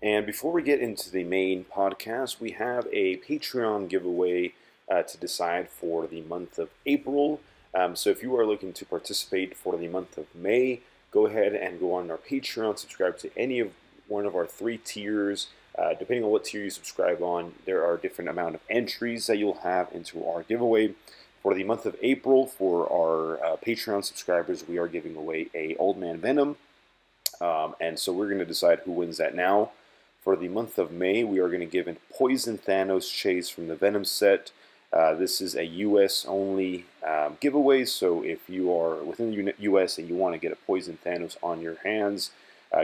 And before we get into the main podcast, we have a Patreon giveaway to decide for the month of April. So if you are looking to participate for the month of May, go ahead and go on our Patreon, subscribe to any of one of our three tiers. Depending on what tier you subscribe on, there are different amount of entries that you'll have into our giveaway. For the month of April, for our Patreon subscribers, we are giving away a Old Man Venom. And so we're going to decide who wins that now. For the month of May, we are going to give a Poison Thanos Chase from the Venom set. This is a US only giveaway, so if you are within the US and you want to get a Poison Thanos on your hands,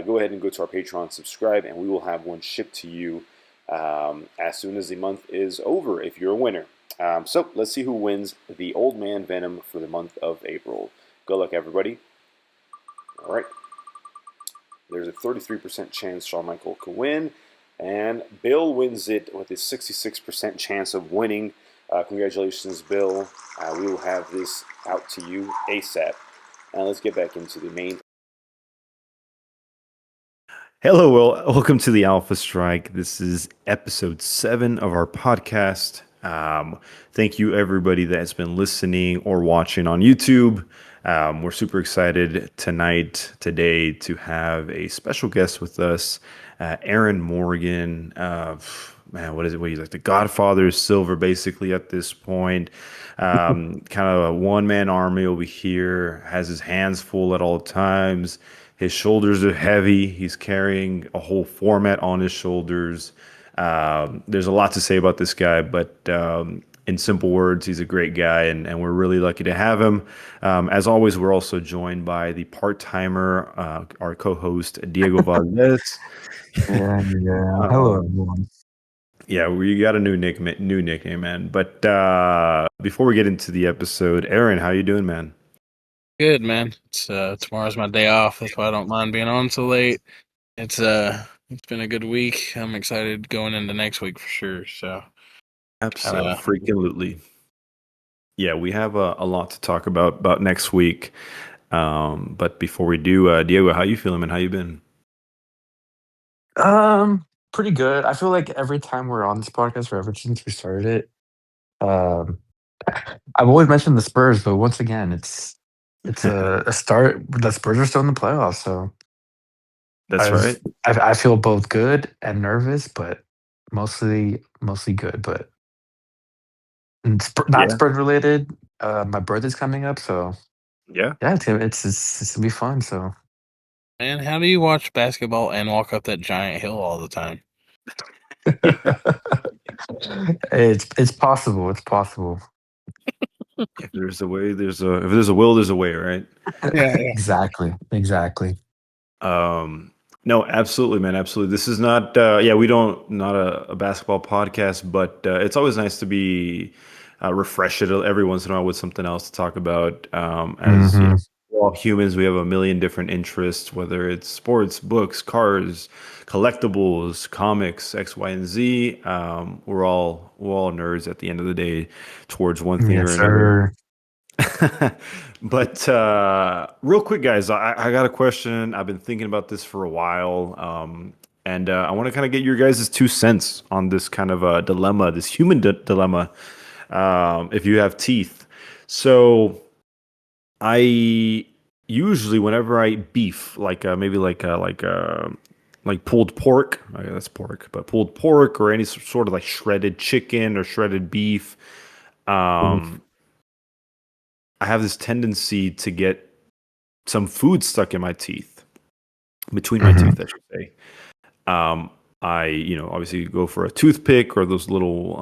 go ahead and go to our Patreon, subscribe, and we will have one shipped to you as soon as the month is over if you're a winner. So let's see who wins the Old Man Venom for the month of April. Good luck, everybody. All right. There's a 33% chance Shawn Michael can win, and Bill wins it with a 66% chance of winning. Congratulations, Bill. We will have this out to you ASAP. Now let's get back into the main. Hello, welcome to the Alpha Strike. This is episode 7 of our podcast. Thank you, everybody that's been listening or watching on YouTube. We're super excited today, to have a special guest with us, Aaron Morgan. Man, what is it? What he's like, the Godfather of Silver, basically at this point. Kind of a one-man army over here. Has his hands full at all times. His shoulders are heavy. He's carrying a whole format on his shoulders. There's a lot to say about this guy, but in simple words, he's a great guy, and we're really lucky to have him. As always, we're also joined by the part-timer, our co-host, Diego Valdez. Yeah. Hello, everyone. Yeah, we got a new nickname, man. But before we get into the episode, Aaron, how you doing, man? Good, man. It's tomorrow's my day off. That's why I don't mind being on so late. It's been a good week. I'm excited going into next week for sure. So Absolutely. Yeah, we have a lot to talk about next week. But before we do, Diego, how you feeling, man? How you been? Pretty good. I feel like every time we're on this podcast, or ever since we started it, um, I've always mentioned the Spurs, but once again, it's a start. The Spurs are still in the playoffs, so That's right. I feel both good and nervous, but mostly good. But not Spurs related. My birthday's coming up, so yeah, it's gonna be fun. So, man, how do you watch basketball and walk up that giant hill all the time? it's possible. It's possible. If there's a way, if there's a will, there's a way, right? Yeah. Exactly. No, absolutely, man, absolutely. This is not, we don't not a basketball podcast, but it's always nice to be refreshed every once in a while with something else to talk about. As you know, we're all humans, we have a million different interests, whether it's sports, books, cars, collectibles, comics, X, Y, and Z. We're all nerds at the end of the day towards one thing or another. But real quick, guys, I got a question. I've been thinking about this for a while, and I want to kind of get your guys' 2 cents on this kind of a dilemma, this human dilemma. If you have teeth, so I usually, whenever I eat beef, like maybe like pulled pork, okay, that's pork, but pulled pork or any sort of like shredded chicken or shredded beef, I have this tendency to get some food stuck in my teeth, between my teeth, I should say. I, obviously go for a toothpick or those little,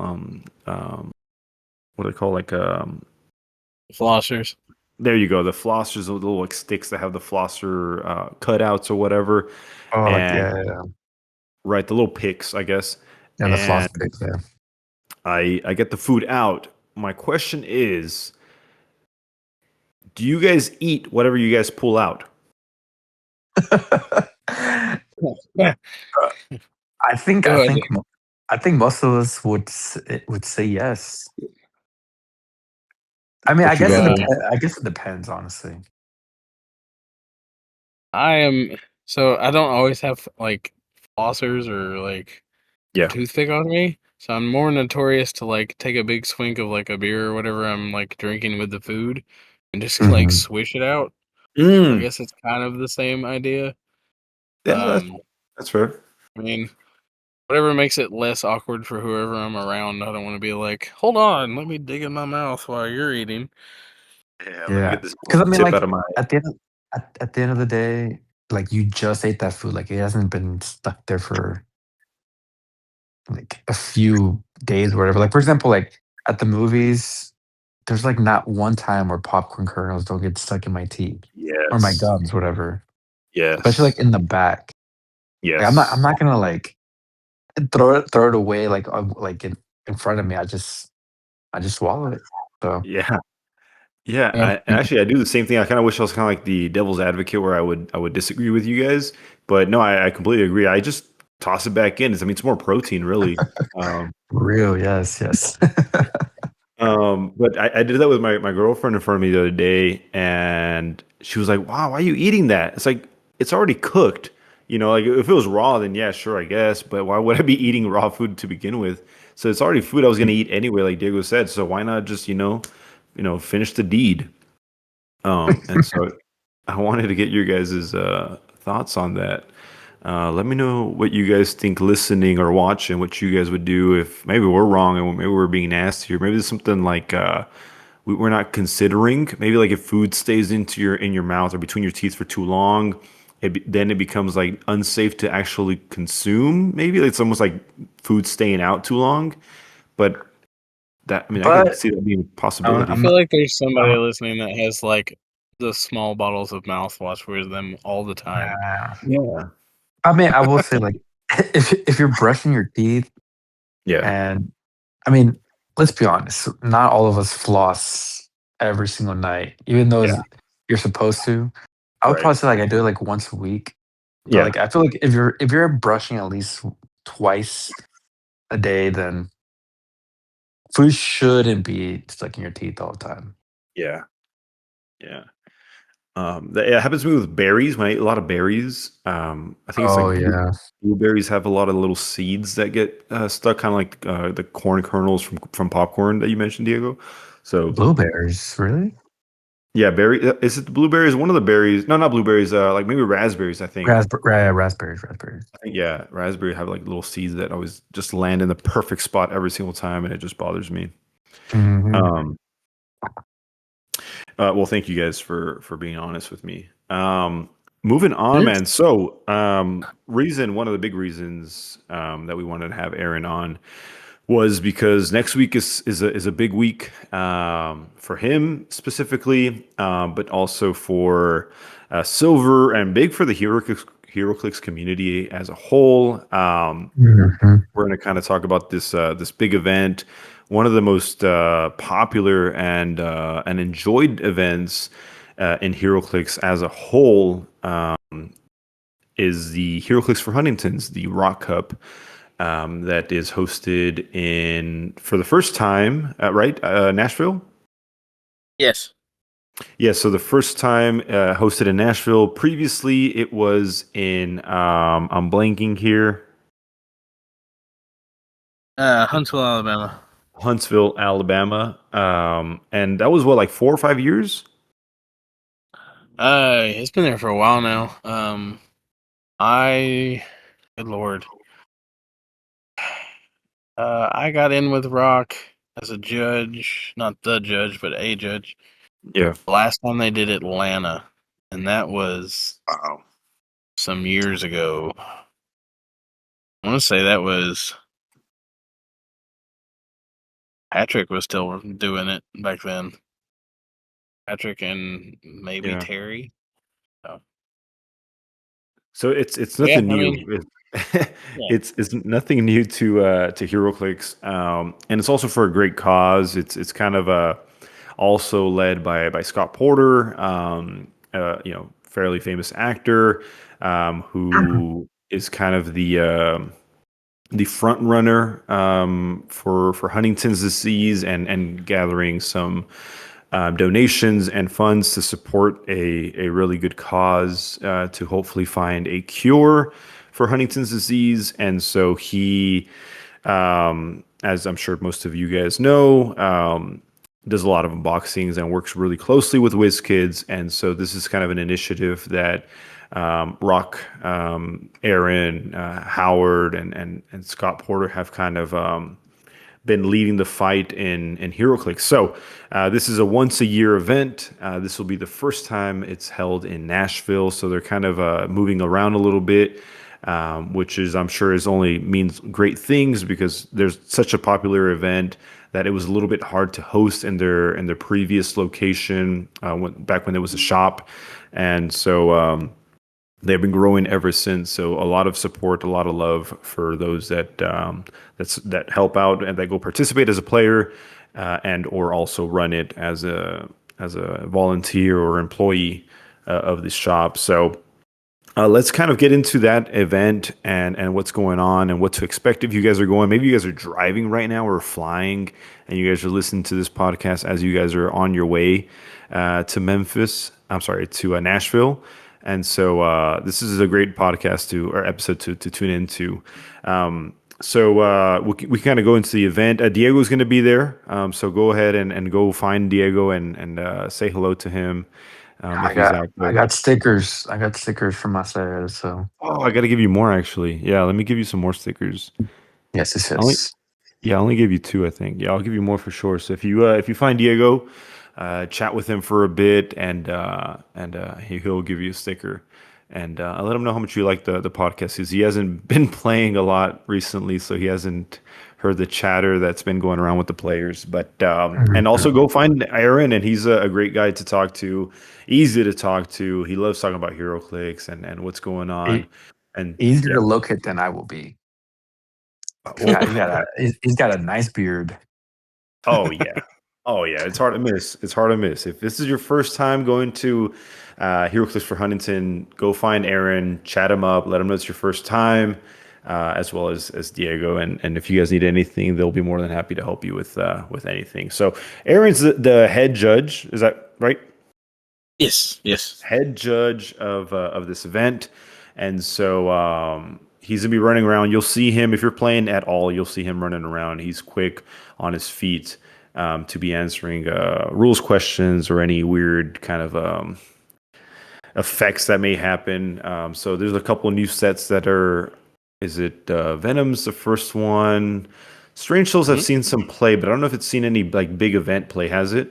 what do they call, like, flossers. There you go. The flossers, the little like sticks that have the flosser cutouts or whatever. Oh, yeah. Right, the little picks, I guess. Yeah, the floss picks, yeah. I get the food out. My question is, do you guys eat whatever you guys pull out? I think most of us would say yes. I mean, I guess it depends, honestly. I don't always have like flossers or like Yeah. toothpick on me. So I'm more notorious to like take a big swink of like a beer or whatever I'm like drinking with the food and just like Mhm. swish it out. So I Mm. guess it's kind of the same idea. Yeah, Um, that's fair. I mean, whatever makes it less awkward for whoever I'm around. I don't want to be like, hold on, let me dig in my mouth while you're eating. Yeah, let me Yeah, get this because I mean, tip out like of my. at the end of the day, like you just ate that food, like it hasn't been stuck there for like a few days or whatever. Like for example, like at the movies, there's like not one time where popcorn kernels don't get stuck in my teeth or my Yes. gums, whatever. Especially Yes. like in the back. Like I'm Yes. not gonna like throw it away like in front of me. I just swallow it. So Yeah. Yeah, Yeah. and actually, I do the same thing. I kind of wish I was kind of like the devil's advocate, where I would disagree with you guys, but no, I completely agree. I just toss it back in. I mean, it's more protein, really. Um, real, yes, yes. but I did that with my girlfriend in front of me the other day, and she was like, "Wow, why are you eating that?" It's like it's already cooked. Like if it was raw, then yeah, sure, I guess. But why would I be eating raw food to begin with? So it's already food I was gonna eat anyway, like Diego said. So why not just finish the deed? And so I wanted to get your guys' thoughts on that. Let me know what you guys think listening or watching, what you guys would do if maybe we're wrong and maybe we're being nasty, or maybe there's something like we're not considering. Maybe like if food stays in your mouth or between your teeth for too long, then it becomes like unsafe to actually consume. Maybe it's almost like food staying out too long. But I could But see that being a I possibility. feel like there's somebody I'm listening that has like the small bottles of mouthwash with them all the time. Yeah. I mean, I will say like if you're brushing your teeth Yeah. and I mean, let's be honest, not all of us floss every single night, even though Yeah. you're supposed to. I would Right. probably say like I do it like once a week. But Yeah. like I feel like if you're brushing at least twice a day, then food shouldn't be stuck in your teeth all the time. Yeah. Yeah. It happens to me with berries when I eat a lot of berries. I think it's Oh like yeah. blueberries have a lot of little seeds that get stuck, kind of like the corn kernels from popcorn that you mentioned, Diego. So Blueberries, really? yeah, berry. Is it the blueberries? One of the berries? No, not blueberries. Like maybe raspberries. I think. Raspberries. I think yeah, raspberry have like little seeds that always just land in the perfect spot every single time, and it just bothers me. Mhm. Um, well, thank you guys for being honest with me. Moving on, Yes. man. So, one of the big reasons that we wanted to have Aaron on was because next week is a big week for him specifically, but also for Silver and big for the HeroClix community as a whole. Mhm. We're going to kind of talk about this big event, one of the most popular and enjoyed events in HeroClix as a whole. Is the HeroClix for Huntingtons, the ROC Cup, that is hosted for the first time, right? Nashville? Yes. Yeah, so the first time hosted in Nashville. Previously, it was I'm blanking here, Huntsville, Alabama. Huntsville, Alabama. And that was what, like 4 or 5 years? It's been there for a while now. Good lord. I got in with Rock as a judge, not the judge, but a judge. Yeah. The last time they did Atlanta, and that was Wow. some years ago. I want to say that was Patrick was still doing it back then. Patrick and maybe Yeah. Terry. So, So it's yeah, nothing I new. mean, yeah. It's nothing new to HeroClix, and it's also for a great cause. It's kind of also led by Scott Porter, fairly famous actor, who is kind of the front runner for Huntington's disease and gathering some donations and funds to support a really good cause to hopefully find a cure for Huntington's disease, and so he, as I'm sure most of you guys know, does a lot of unboxings and works really closely with WizKids. And so this is kind of an initiative that ROC, Aaron, Howard, and Scott Porter have kind of been leading the fight in Heroclix. So this is a once a year event. This will be the first time it's held in Nashville. So they're kind of moving around a little bit, which is I'm sure is only means great things because there's such a popular event that it was a little bit hard to host in their previous location back when there was a shop, and so. They've been growing ever since. So a lot of support, a lot of love for those that that help out and that go participate as a player, and or also run it as a volunteer or employee of the shop. So let's kind of get into that event and what's going on and what to expect if you guys are going. Maybe you guys are driving right now or flying, and you guys are listening to this podcast as you guys are on your way to Memphis. I'm sorry, to Nashville. And so this is a great podcast or episode to tune into. So we kind of go into the event. Diego's going to be there. So go ahead and go find Diego and say hello to him. If he's out there. I got stickers. I got stickers from my side. So I got to give you more actually. Yeah, let me give you some more stickers. yes. I only gave you 2, I think. Yeah, I'll give you more for sure. So if you find Diego, chat with him for a bit, and he'll give you a sticker, and I'll let him know how much you like the podcast, because he hasn't been playing a lot recently, so he hasn't heard the chatter that's been going around with the players. But and also go find Aaron, and he's a great guy to talk to, easy to talk to. He loves talking about HeroClix and what's going on, and easier to locate than I will be. He's got a nice beard. Oh yeah. Oh yeah, it's hard to miss. It's hard to miss. If this is your first time going to HeroClix for Huntington, go find Aaron, chat him up, let him know it's your first time, as well as Diego. And if you guys need anything, they'll be more than happy to help you with anything. So Aaron's the head judge. Is that right? Yes. Head judge of this event, and so he's gonna be running around. You'll see him if you're playing at all. You'll see him running around. He's quick on his feet. To be answering rules questions or any weird kind of effects that may happen. So there's a couple of new sets that are. Is it Venom's the first one? Strange Souls I've seen some play, but I don't know if it's seen any like big event play. Has it?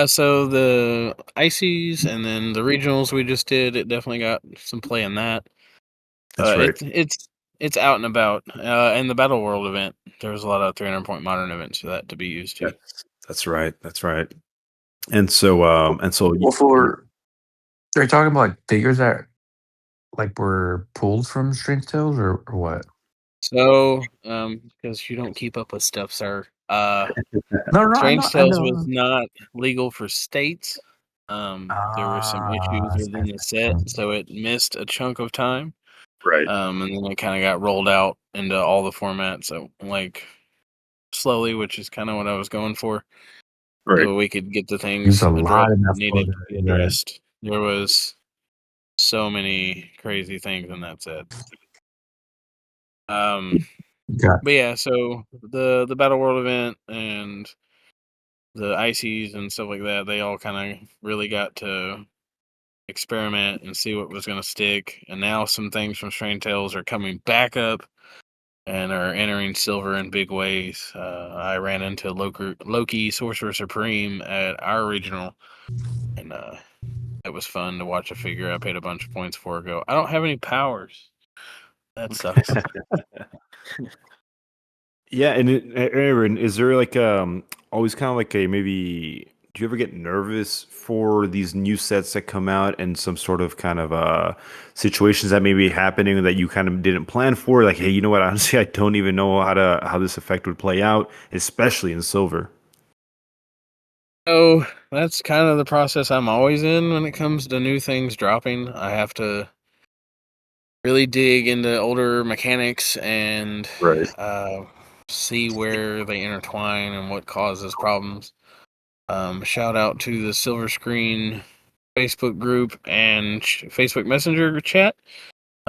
So the ICs and then the regionals we just did, it definitely got some play in that. That's right. It's out and about. And the Battle World event, there was a lot of 300-point modern events for that to be used too. That's right. And so they're talking about like figures that like were pulled from Strange Tales or what? So, because you don't keep up with stuff, sir. No, Strange Tales was not legal for states. There were some issues within the set, so it missed a chunk of time. Right. And then it kind of got rolled out into all the formats, so like slowly, which is kind of what I was going for. Right. So we could get the things addressed that needed to be addressed. There was so many crazy things in that set. But yeah, so the Battle World event and the ICs and stuff like that, they all kind of really got to experiment and see what was going to stick. And now some things from Strange Tales are coming back up and are entering silver in big ways. I ran into Loki Sorcerer Supreme at our regional, and it was fun to watch a figure I paid a bunch of points for go, I don't have any powers. That sucks. Yeah, and Aaron, is there like always kind of like a maybe? Do you ever get nervous for these new sets that come out and some sort of kind of situations that may be happening that you kind of didn't plan for? Like, hey, you know what? Honestly, I don't even know how this effect would play out, especially in silver. So that's kind of the process I'm always in when it comes to new things dropping. I have to really dig into older mechanics and see where they intertwine and what causes problems. Shout out to the Silver Screen Facebook group and Facebook Messenger chat.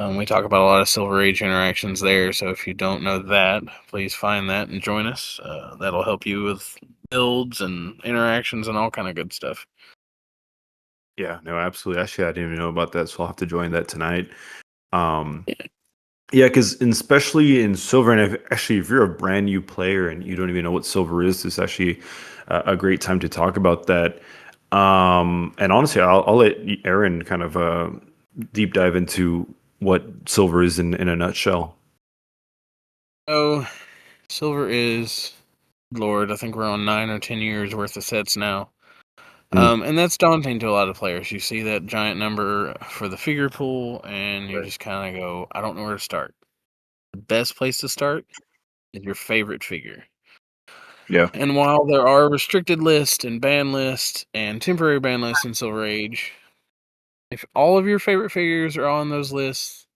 We talk about a lot of Silver Age interactions there, so if you don't know that, please find that and join us. That'll help you with builds and interactions and all kind of good stuff. Yeah, no, absolutely. Actually, I didn't even know about that, so I'll have to join that tonight. Yeah, because especially in Silver, and if you're a brand new player and you don't even know what Silver is, this is actually a great time to talk about that. And honestly, I'll let Aaron kind of deep dive into what Silver is in a nutshell. So, Silver is, Lord, I think we're on 9 or 10 years worth of sets now. And that's daunting to a lot of players. You see that giant number for the figure pool, and you just kind of go, I don't know where to start. The best place to start is your favorite figure. Yeah. And while there are restricted lists and ban lists and temporary ban lists in Silver Age, if all of your favorite figures are on those lists,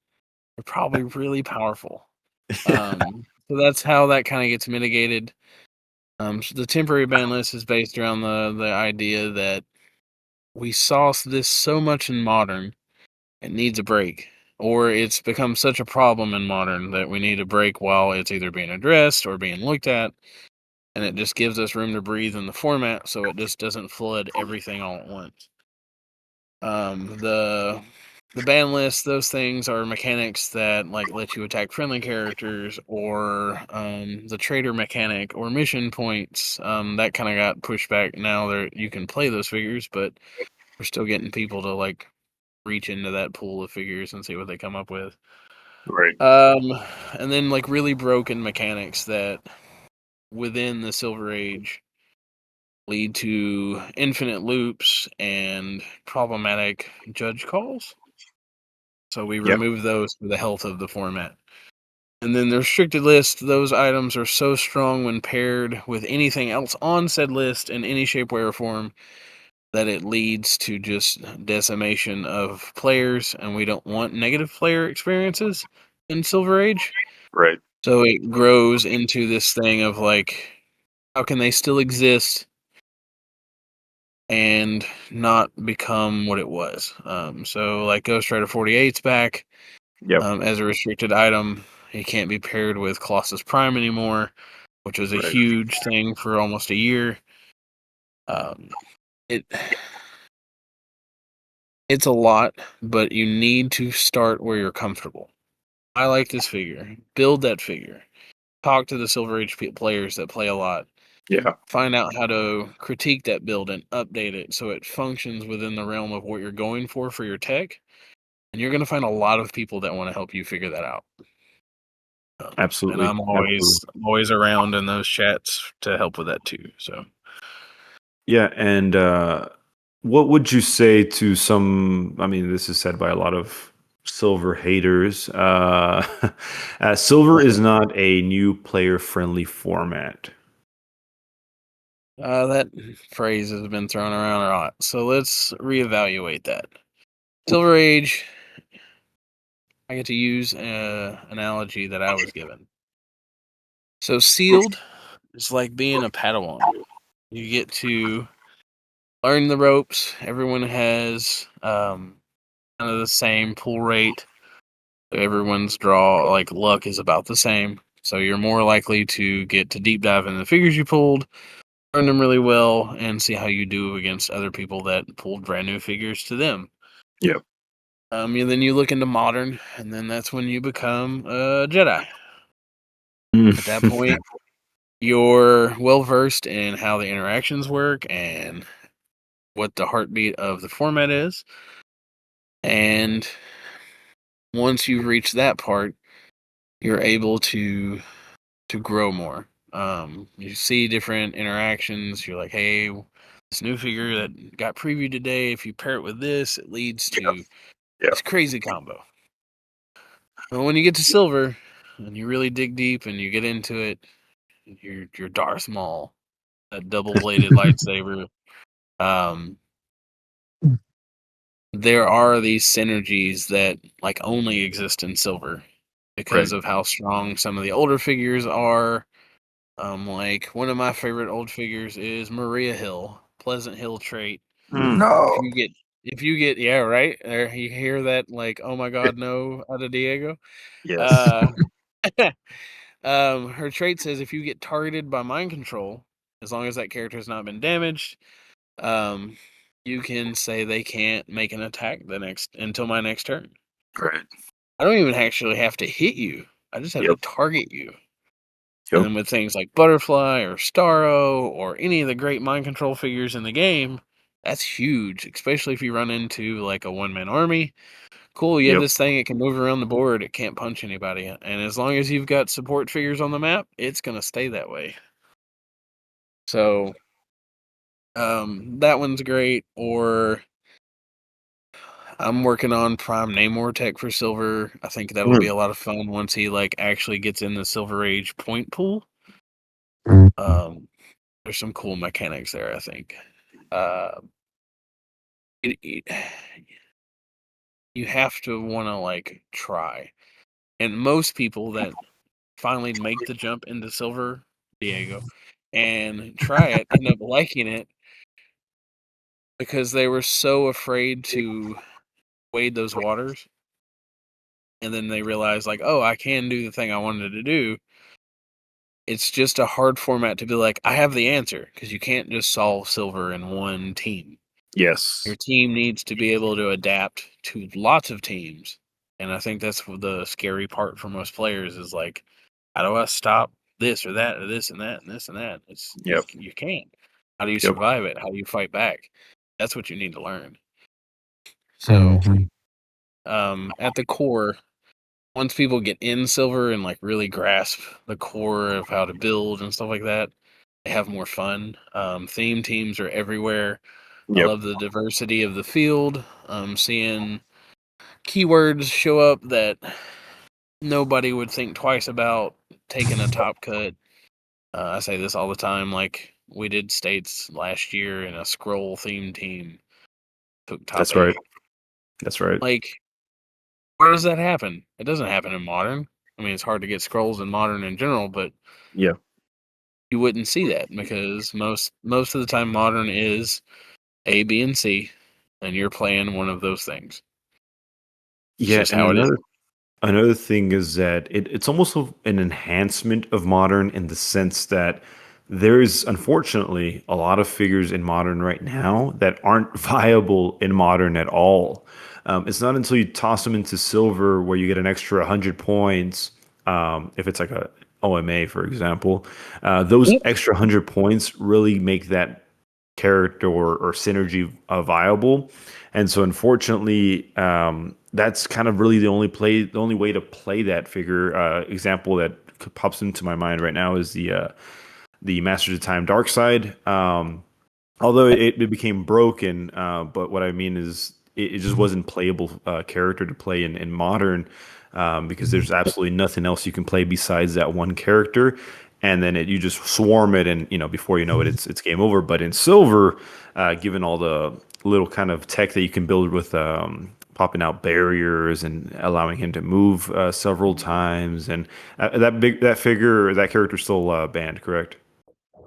they're probably really powerful. So that's how that kind of gets mitigated. So the temporary ban list is based around the idea that we saw this so much in Modern, it needs a break. Or it's become such a problem in Modern that we need a break while it's either being addressed or being looked at. And it just gives us room to breathe in the format so it just doesn't flood everything all at once. The ban list, those things are mechanics that like let you attack friendly characters, or the trader mechanic or mission points. That kind of got pushed back. Now there you can play those figures, but we're still getting people to like reach into that pool of figures and see what they come up with. Right. And then like really broken mechanics that within the Silver Age lead to infinite loops and problematic judge calls. So we Yep. remove those for the health of the format. And then the restricted list, those items are so strong when paired with anything else on said list in any shape, way, or form that it leads to just decimation of players, and we don't want negative player experiences in Silver Age. Right. So it grows into this thing of like, how can they still exist and not become what it was? So like Ghost Rider 48's back Yep. as a restricted item. It can't be paired with Colossus Prime anymore, which was a Right. huge thing for almost a year. It It's a lot, but you need to start where you're comfortable. I like this figure. Build that figure. Talk to the Silver Age players that play a lot. Yeah. Find out how to critique that build and update it so it functions within the realm of what you're going for your tech. And you're going to find a lot of people that want to help you figure that out. And Absolutely. I'm Absolutely. always around in those chats to help with that too. So Yeah, and what would you say to some? I mean, this is said by a lot of Silver haters. Silver is not a new player-friendly format. that phrase has been thrown around a lot. So let's reevaluate that. Silver Age, I get to use an analogy that I was given. So sealed is like being a Padawan. You get to learn the ropes. Everyone has kind of the same pull rate. Everyone's draw, like luck, is about the same. So you're more likely to get to deep dive in the figures you pulled, learn them really well, and see how you do against other people that pulled brand new figures to them. Yep. And then you look into Modern, and then that's when you become a Jedi. At that point, you're well versed in how the interactions work and what the heartbeat of the format is. And once you reach that part, you're able to grow more. You see different interactions. You're like, hey, this new figure that got previewed today, if you pair it with this, it leads to this crazy combo. But when you get to Silver and you really dig deep and you get into it, you're Darth Maul, that double-bladed lightsaber. There are these synergies that like only exist in Silver because Right. of how strong some of the older figures are. Like one of my favorite old figures is Maria Hill, Pleasant Hill trait. If No. you get if you get right there, you hear that like, oh my god, no, out of Diego. Yes. Her trait says if you get targeted by mind control, as long as that character has not been damaged, you can say they can't make an attack until my next turn. Right. I don't even actually have to hit you. I just have to Yep. target you. Yep. And then with things like Butterfly or Starro or any of the great mind control figures in the game, that's huge, especially if you run into like a one-man army. Cool, you have Yep. this thing, it can move around the board, it can't punch anybody. And as long as you've got support figures on the map, it's going to stay that way. So, that one's great. Or I'm working on Prime Namor tech for Silver. I think that'll be a lot of fun once he like actually gets in the Silver Age point pool. There's some cool mechanics there, I think. You have to want to like try, and most people that finally make the jump into Silver Diego and try it end up liking it because they were so afraid to wade those waters, and then they realize like, oh, I can do the thing I wanted to do. It's just a hard format to be like, I have the answer, because you can't just solve Silver in one team. Yes. Your team needs to be able to adapt to lots of teams. And I think that's the scary part for most players is like, how do I stop this or that or this and that and this and that? You can't. How do you survive it? How do you fight back? That's what you need to learn. So, at the core, once people get in Silver and like really grasp the core of how to build and stuff like that, they have more fun. Theme teams are everywhere. I love the diversity of the field. Seeing keywords show up that nobody would think twice about taking a top cut. I say this all the time. Like we did states last year, and a scroll theme team took top That's 8. right. That's right. Like, where does that happen? It doesn't happen in modern. I mean, it's hard to get scrolls in modern in general, but Yeah. you wouldn't see that because most of the time modern is A, B, and C, and you're playing one of those things. It's Yeah, just and how it is. another thing is that it's almost an enhancement of modern in the sense that there's unfortunately a lot of figures in modern right now that aren't viable in modern at all. It's not until you toss them into silver where you get an extra 100 points. If it's like a OMA, for example, those extra 100 points really make that character or synergy viable. And so, unfortunately, that's kind of really the only way to play that figure. Example that pops into my mind right now is the Masters of Time Dark Side. Although it became broken, but what I mean is it just wasn't playable character to play in modern because there's absolutely nothing else you can play besides that one character, and then you just swarm it, and before you know it, it's game over. But in silver, given all the little kind of tech that you can build with popping out barriers and allowing him to move several times, and that figure or that character still banned, correct?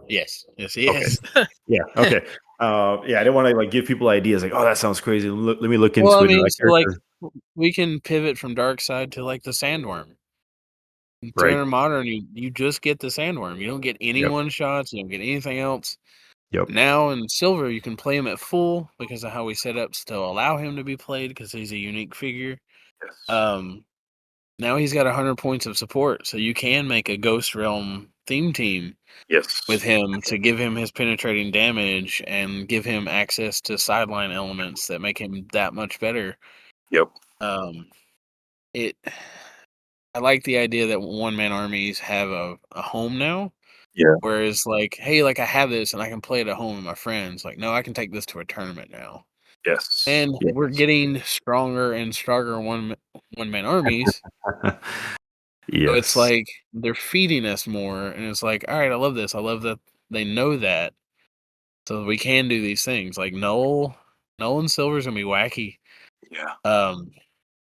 Yes, he Okay. is. Yeah. Okay. Yeah, I didn't want to like give people ideas like, oh, that sounds crazy. Let me look Well, into I it. And mean, that so like character, we can pivot from Dark Side to like the Sandworm. In right? 300 Modern, you just get the Sandworm. You don't get any Yep. one shots. You don't get anything else. Yep. Now in Silver, you can play him at full because of how we set up to allow him to be played because he's a unique figure. Yes. Now he's got 100 points of support, so you can make a Ghost Realm theme team with Yes. him to give him his penetrating damage and give him access to sideline elements that make him that much better. Yep. Um, it. I like the idea that one-man armies have a home now. Yeah. Whereas, like, hey, like I have this and I can play it at home with my friends. Like, no, I can take this to a tournament now. Yes. And we're getting stronger and stronger one-man armies. So it's Yes. like they're feeding us more, and it's like, all right, I love this. I love that they know that, so we can do these things. Like Null and Silver's gonna be wacky. Yeah.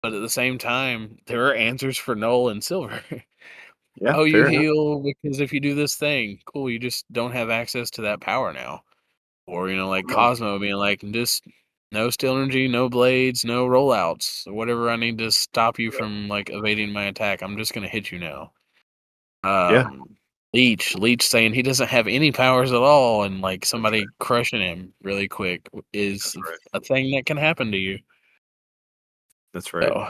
But at the same time, there are answers for Null and Silver. Yeah. Oh, you Fair enough. heal because if you do this thing, cool, you just don't have access to that power now. Or, like Well, Cosmo being like, just No steel energy, no blades, no rollouts. Whatever I need to stop you from like evading my attack, I'm just gonna hit you now. Yeah. Leech saying he doesn't have any powers at all, and like somebody crushing him really quick is a thing that can happen to you. That's right. So,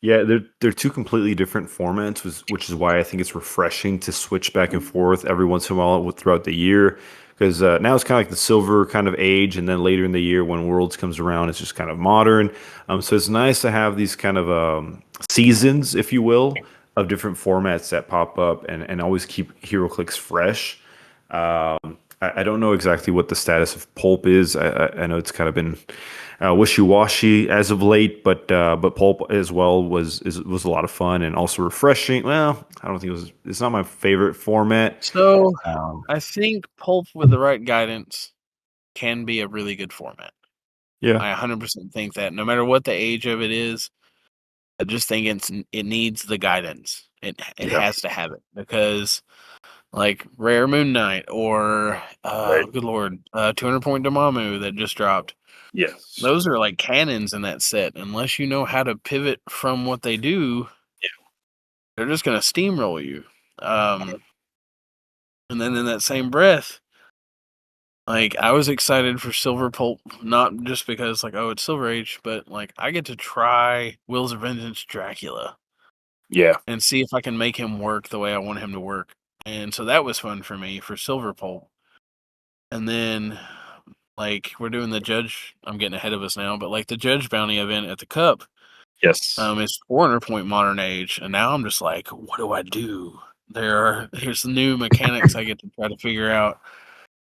Yeah, they're two completely different formats, which is why I think it's refreshing to switch back and forth every once in a while throughout the year. Because now it's kind of like the silver kind of age, and then later in the year when Worlds comes around, it's just kind of modern. So it's nice to have these kind of seasons, if you will, of different formats that pop up and always keep HeroClix fresh. I don't know exactly what the status of Pulp is. I know it's kind of been wishy-washy as of late, but Pulp as well was a lot of fun and also refreshing. Well, I don't think it's not my favorite format. so Um, I think Pulp with the right guidance can be a really good format. yeah, I 100% think that no matter what the age of it is, I just think it needs the guidance. It yeah, has to have it because like Rare Moon Knight or right, good lord, 200 point Dormammu that just dropped. yes, Those are like cannons in that set. Unless you know how to pivot from what they do, they're just gonna steamroll you. And then in that same breath, like I was excited for Silver Pulp, not just because like oh it's Silver Age, but like I get to try Will's of Vengeance Dracula yeah, and see if I can make him work the way I want him to work. And so that was fun for me for Silver Pulp. And then like we're doing the judge. I'm getting ahead of us now, but like the judge bounty event at the Cup, yes, it's 400 point modern age, and now I'm just like, what do I do? Here's new mechanics I get to try to figure out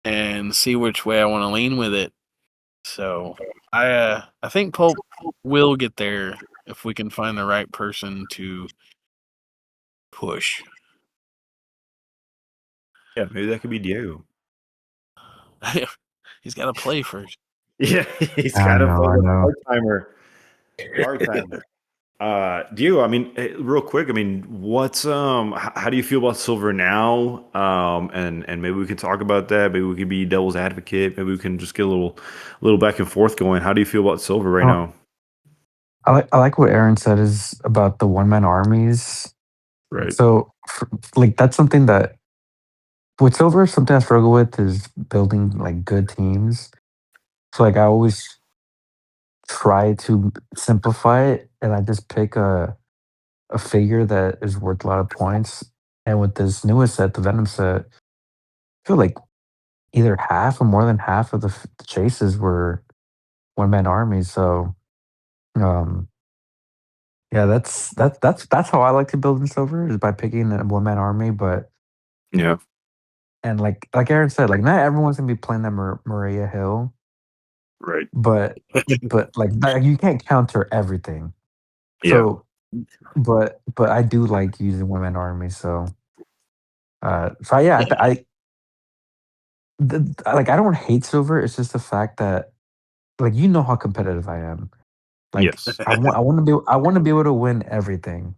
and see which way I want to lean with it. So I think Pulp will get there if we can find the right person to push. yeah. Maybe that could be Diego. He's got to play first. Yeah, he's I got to know, play I the know. part timer. Part timer. Diego, I mean, real quick, I mean, what's how do you feel about silver now? And maybe we can talk about that. Maybe we could be devil's advocate. Maybe we can just get a little back and forth going. How do you feel about silver right Uh, now? I like what Aaron said is about the one man armies. Right. So, like, that's something that with silver, something I struggle with is building like good teams. So, like, I always try to simplify it, and I just pick a figure that is worth a lot of points. And with this newest set, the Venom set, I feel like either half or more than half of the chases were one man armies. So, um, yeah, that's how I like to build in silver is by picking a one man army. But Yeah. and like Aaron said, like not everyone's gonna be playing that Maria Hill, Right. but like you can't counter everything. Yeah. So, but I do like using one man armies. So, yeah, Yeah. like I don't hate silver. It's just the fact that like you know how competitive I am. Like Yes. I want to be able to win everything.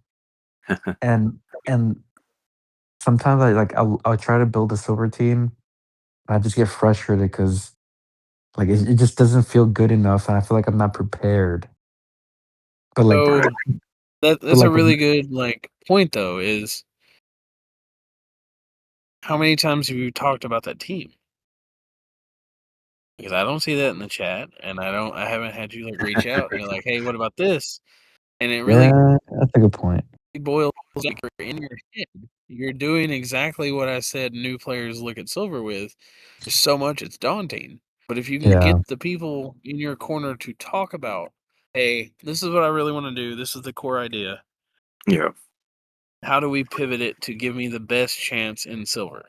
And sometimes I'll try to build a silver team. I just get frustrated because like it just doesn't feel good enough, and I feel like I'm not prepared. But like, So but that's a like with really good like point though. Is how many times have you talked about that team? Because I don't see that in the chat, and I haven't had you like reach out and you're like, hey, what about this? And it really yeah, that's a good point. boils like in your head. You're doing exactly what I said new players look at silver with. There's so much it's daunting. But if you can Yeah, get the people in your corner to talk about, hey, this is what I really want to do, this is the core idea. Yeah. How do we pivot it to give me the best chance in silver?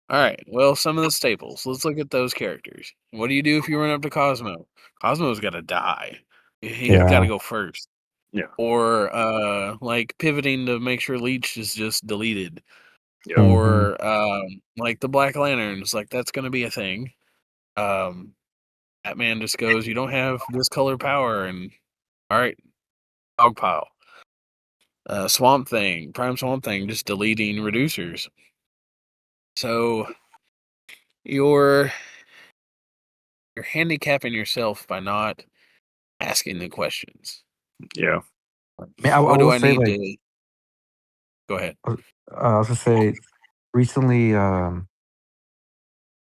All right, well, some of the staples. Let's look at those characters. What do you do if you run up to Cosmo? Cosmo's got to die. He's got to yeah, go first. Yeah. Or like pivoting to make sure Leech is just deleted. Yeah. hmm Or like the Black Lanterns, like that's going to be a thing. Batman just goes, you don't have this color power, and all right, dog pile. Swamp Thing, Prime Swamp Thing, just deleting reducers. So your you're handicapping yourself by not asking the questions. Yeah. Man, I What do will I say, need like, to? Go ahead. I was gonna say, recently, what's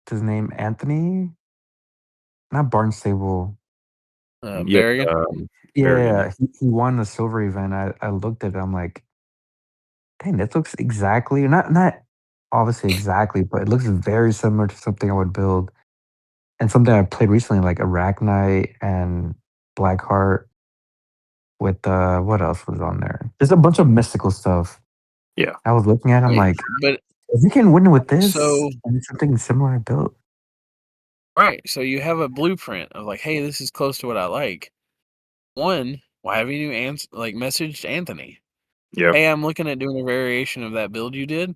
his name? Anthony? Not Barnstable. Yep. Berrigan. Berrigan, yeah. Yeah, he won the silver event. I looked at it, I'm like, dang, this looks exactly not obviously exactly, but it looks very similar to something I would build. And something I played recently, like Arachnite and Blackheart with what else was on there? There's a bunch of mystical stuff. Yeah. I was looking at, I'm Right, like, but if you can win with this so and it's something similar I built. right, so you have a blueprint of like, hey, this is close to what I like. One, why haven't you messaged Anthony? Yeah. Hey, I'm looking at doing a variation of that build you did.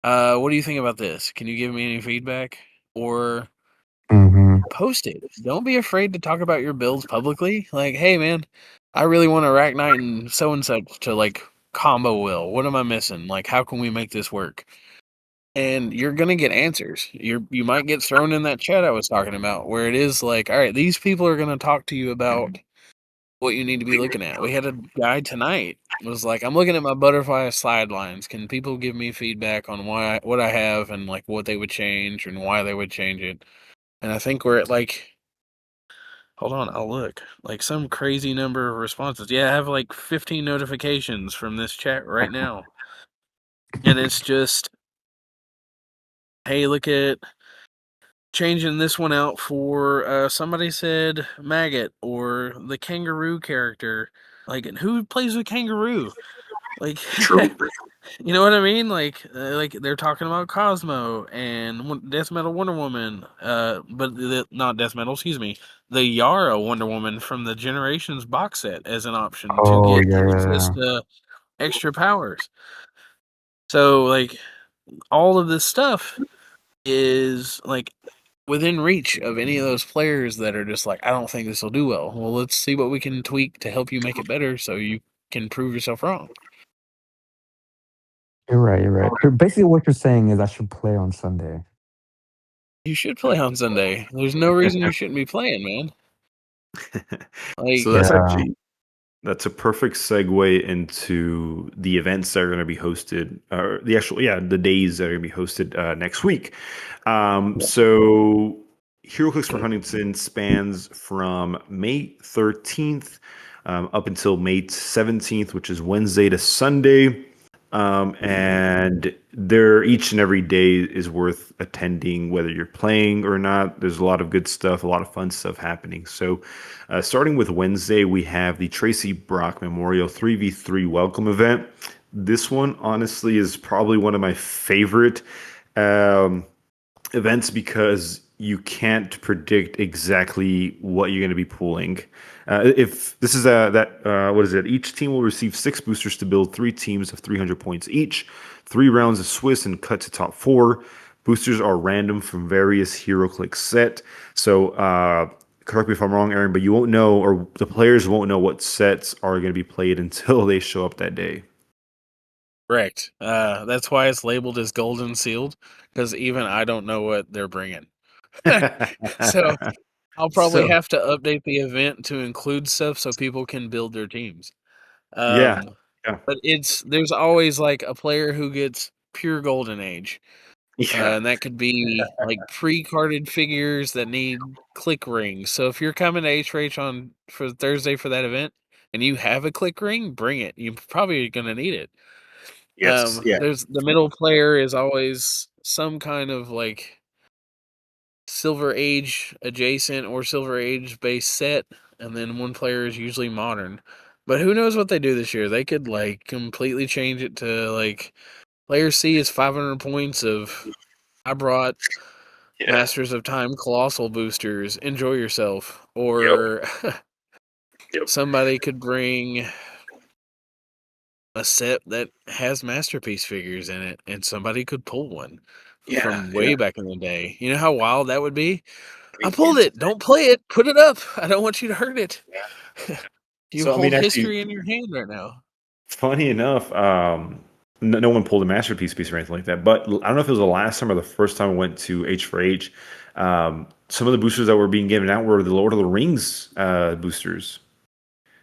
What do you think about this? Can you give me any feedback? Or Hmm. post it. Don't be afraid to talk about your builds publicly. Like, hey man, I really want a Rack Knight and such to like combo will. What am I missing? Like, how can we make this work? And you're gonna get answers. You might get thrown in that chat I was talking about, where it is like, all right, these people are gonna talk to you about what you need to be looking at. We had a guy tonight was like, I'm looking at my butterfly sidelines. Can people give me feedback on what I have and like what they would change and why they would change it? And I think we're at like, hold on, I'll look. Like some crazy number of responses. Yeah, I have like 15 notifications from this chat right now. And it's just, hey, look at changing this one out for somebody said maggot or the kangaroo character. Like, and who plays with kangaroo? Like, True. you know what I mean? Like they're talking about Cosmo and Death Metal Wonder Woman. But not Death Metal. Excuse me. The Yara Wonder Woman from the Generations box set as an option to Oh get yeah, yeah, access yeah. to extra powers. So like all of this stuff is like within reach of any of those players that are just like, I don't think this will do well. Well, let's see what we can tweak to help you make it better so you can prove yourself wrong. You're right, you're right. Basically what you're saying is I should play on Sunday. You should play on Sunday. There's no reason you shouldn't be playing, man. So Like, that's Yeah. that's a perfect segue into the events that are going to be hosted, or the days that are going to be hosted next week. So Heroclix for Huntington spans from May 13th up until May 17th, which is Wednesday to Sunday. And there, each and every day is worth attending, whether you're playing or not. There's a lot of good stuff, a lot of fun stuff happening. So, starting with Wednesday, we have the Tracy Brock Memorial 3v3 welcome event. This one, honestly, is probably one of my favorite events because you can't predict exactly what you're going to be pulling. If this is what is it? Each team will receive 6 boosters to build 3 teams of 300 points each, 3 rounds of Swiss and cut to top 4. Boosters are random from various Heroclix set. So correct me if I'm wrong, Aaron, but you won't know, or the players won't know what sets are going to be played until they show up that day. correct. That's why it's labeled as golden sealed, because even I don't know what they're bringing. So I'll probably So have to update the event to include stuff so people can build their teams. yeah, yeah, But there's always like a player who gets pure golden age. yeah, And that could be like pre-carded figures that need click rings. So if you're coming to HRH for Thursday for that event and you have a click ring, bring it. You're probably gonna need it. yes, yeah, There's the middle player is always some kind of like Silver Age adjacent or Silver Age based set, and then one player is usually modern. But who knows what they do this year? They could like completely change it to like player C is 500 points of I brought yeah. Masters of Time Colossal boosters. Enjoy yourself. Yep. Or Yep. somebody could bring a set that has Masterpiece figures in it, and somebody could pull one Yeah, from yeah. way back in the day. You know how wild that would be? I I mean, pulled it. Don't play it. Put it up. I don't want you to hurt it. You so I mean, hold actually, history in your hand right now. funny enough, no one pulled a masterpiece piece or anything like that. But I don't know if it was the last time or the first time I went to H4H. some of the boosters that were being given out were the Lord of the Rings boosters.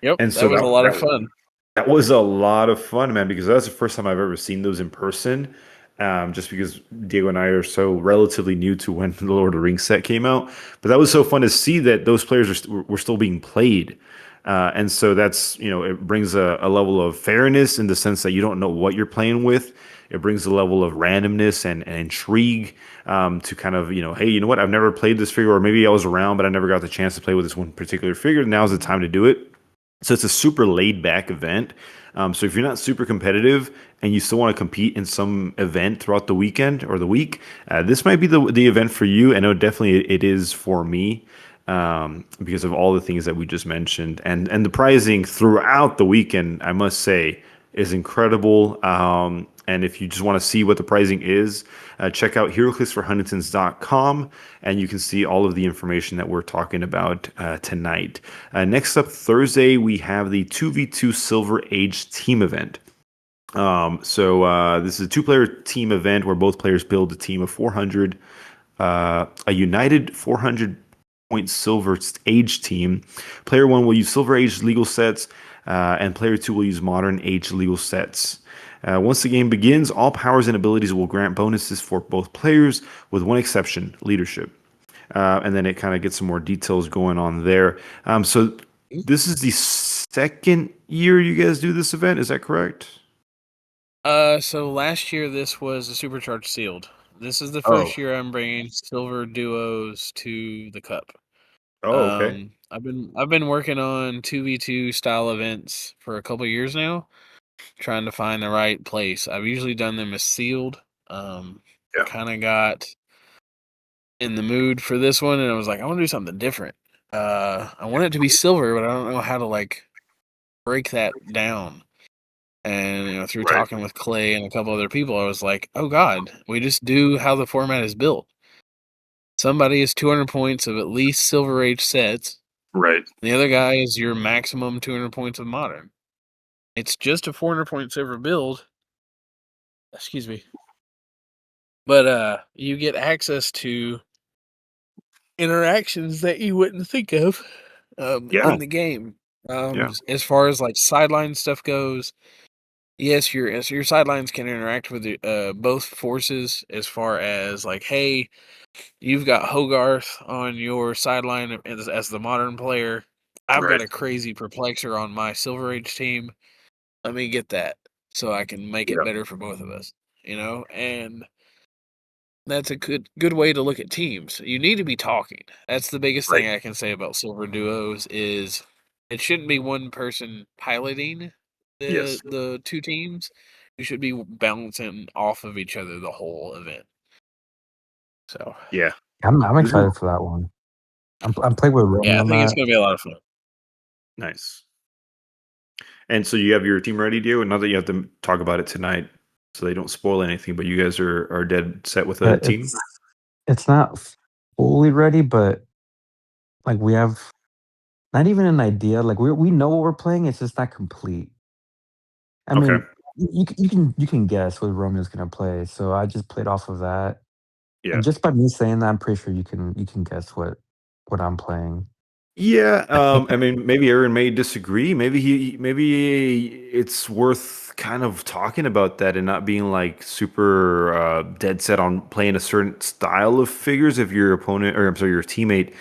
Yep, And that so was a lot of fun. that was a lot of fun, man, because that's the first time I've ever seen those in person. Just because Diego and I are so relatively new to when the Lord of the Rings set came out, but that was so fun to see that those players were still being played, and so that's it brings a level of fairness in the sense that you don't know what you're playing with. It brings a level of randomness and intrigue to kind of hey, you know what? I've never played this figure, or maybe I was around, but I never got the chance to play with this one particular figure. Now's the time to do it. So it's a super laid back event. So if you're not super competitive and you still want to compete in some event throughout the weekend or the week, this might be the event for you. I know definitely it is for me because of all the things that we just mentioned, and the pricing throughout the weekend, I must say, is incredible. And if you just want to see what the pricing is, check out heroclixforhuntingtons.com and you can see all of the information that we're talking about tonight. Next up, Thursday, we have the 2v2 Silver Age team event. So this is a two-player team event where both players build a team of 400, a united 400 point Silver Age team. Player one will use Silver Age legal sets, and player two will use Modern Age legal sets. Once the game begins, all powers and abilities will grant bonuses for both players, with one exception: leadership. And then it kind of gets some more details going on there. So this is the second year you guys do this event, is that correct? So last year this was a supercharged sealed. This is the Oh. first year I'm bringing silver duos to the cup. Oh, okay. I've been working on 2v2 style events for a couple years now, trying to find the right place. I've usually done them as sealed. Yeah. Kind of got in the mood for this one, and I was like, I want to do something different. I want it to be silver, but I don't know how to break that down. And through Right. talking with Clay and a couple other people, I was like, oh God, we just do how the format is built. Somebody is 200 points of at least Silver Age sets. Right. The other guy is your maximum 200 points of Modern. It's just a 400 point silver build. Excuse me. But you get access to interactions that you wouldn't think of Yeah. in the game. Yeah. As far as sideline stuff goes, yes, your sidelines can interact with both forces. As far as hey, you've got Hogarth on your sideline as the Modern player. I've got Right. a crazy Perplexer on my Silver Age team. Let me get that so I can make it Yeah. better for both of us. And that's a good way to look at teams. You need to be talking. That's the biggest Right. thing I can say about silver duos is it shouldn't be one person piloting Yes. the two teams. You should be bouncing off of each other the whole event. So Yeah. I'm This is excited for that one. I'm playing with Romy yeah, I on think it's that. gonna be a lot of fun. nice. And so you have your team ready, Dio? And not that you have to talk about it tonight, so they don't spoil anything. But you guys are dead set with a team. It's not fully ready, but we have not even an idea. We know what we're playing. It's just not complete. I Okay. mean, you can guess what Romeo's gonna play. So I just played off of that, Yeah. and just by me saying that, I'm pretty sure you can guess what I'm playing. Yeah. I mean, maybe Aaron may disagree. Maybe it's worth kind of talking about that and not being super dead set on playing a certain style of figures if your opponent, or I'm sorry, your teammate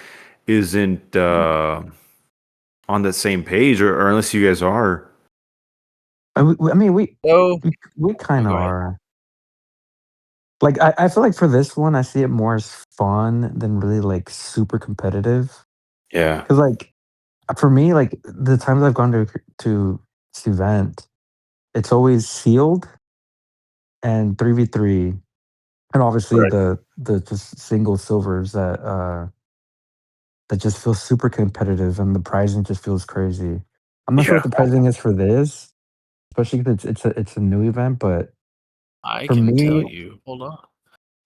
isn't on that same page, or unless you guys are. I mean, So we kind of go ahead. are. I feel like for this one, I see it more as fun than really super competitive. Yeah. Because for me, the times I've gone to this event, it's always sealed and 3v3, and obviously Right. the just single silvers that just feels super competitive, and the pricing just feels crazy. I'm not sure Yeah. what the pricing is for this, especially because it's a new event. But I for can tell me, you. Hold on.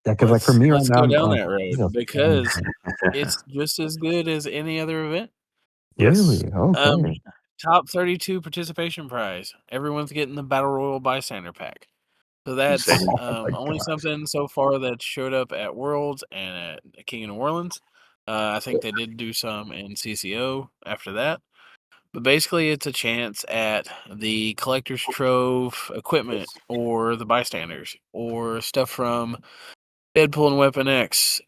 yeah, because for me right Let's now, go I'm down like, that this is road a fun because event. it's just as good as any other event. Yes. Really? Um, Okay. top 32 participation prize. Everyone's getting the Battle Royal Bystander pack. So that's Insane. Oh my only gosh. something so far that showed up at Worlds and at King of New Orleans. I think they did do some in CCO after that. But basically, it's a chance at the Collector's Trove equipment or the bystanders or stuff from Deadpool and Weapon X,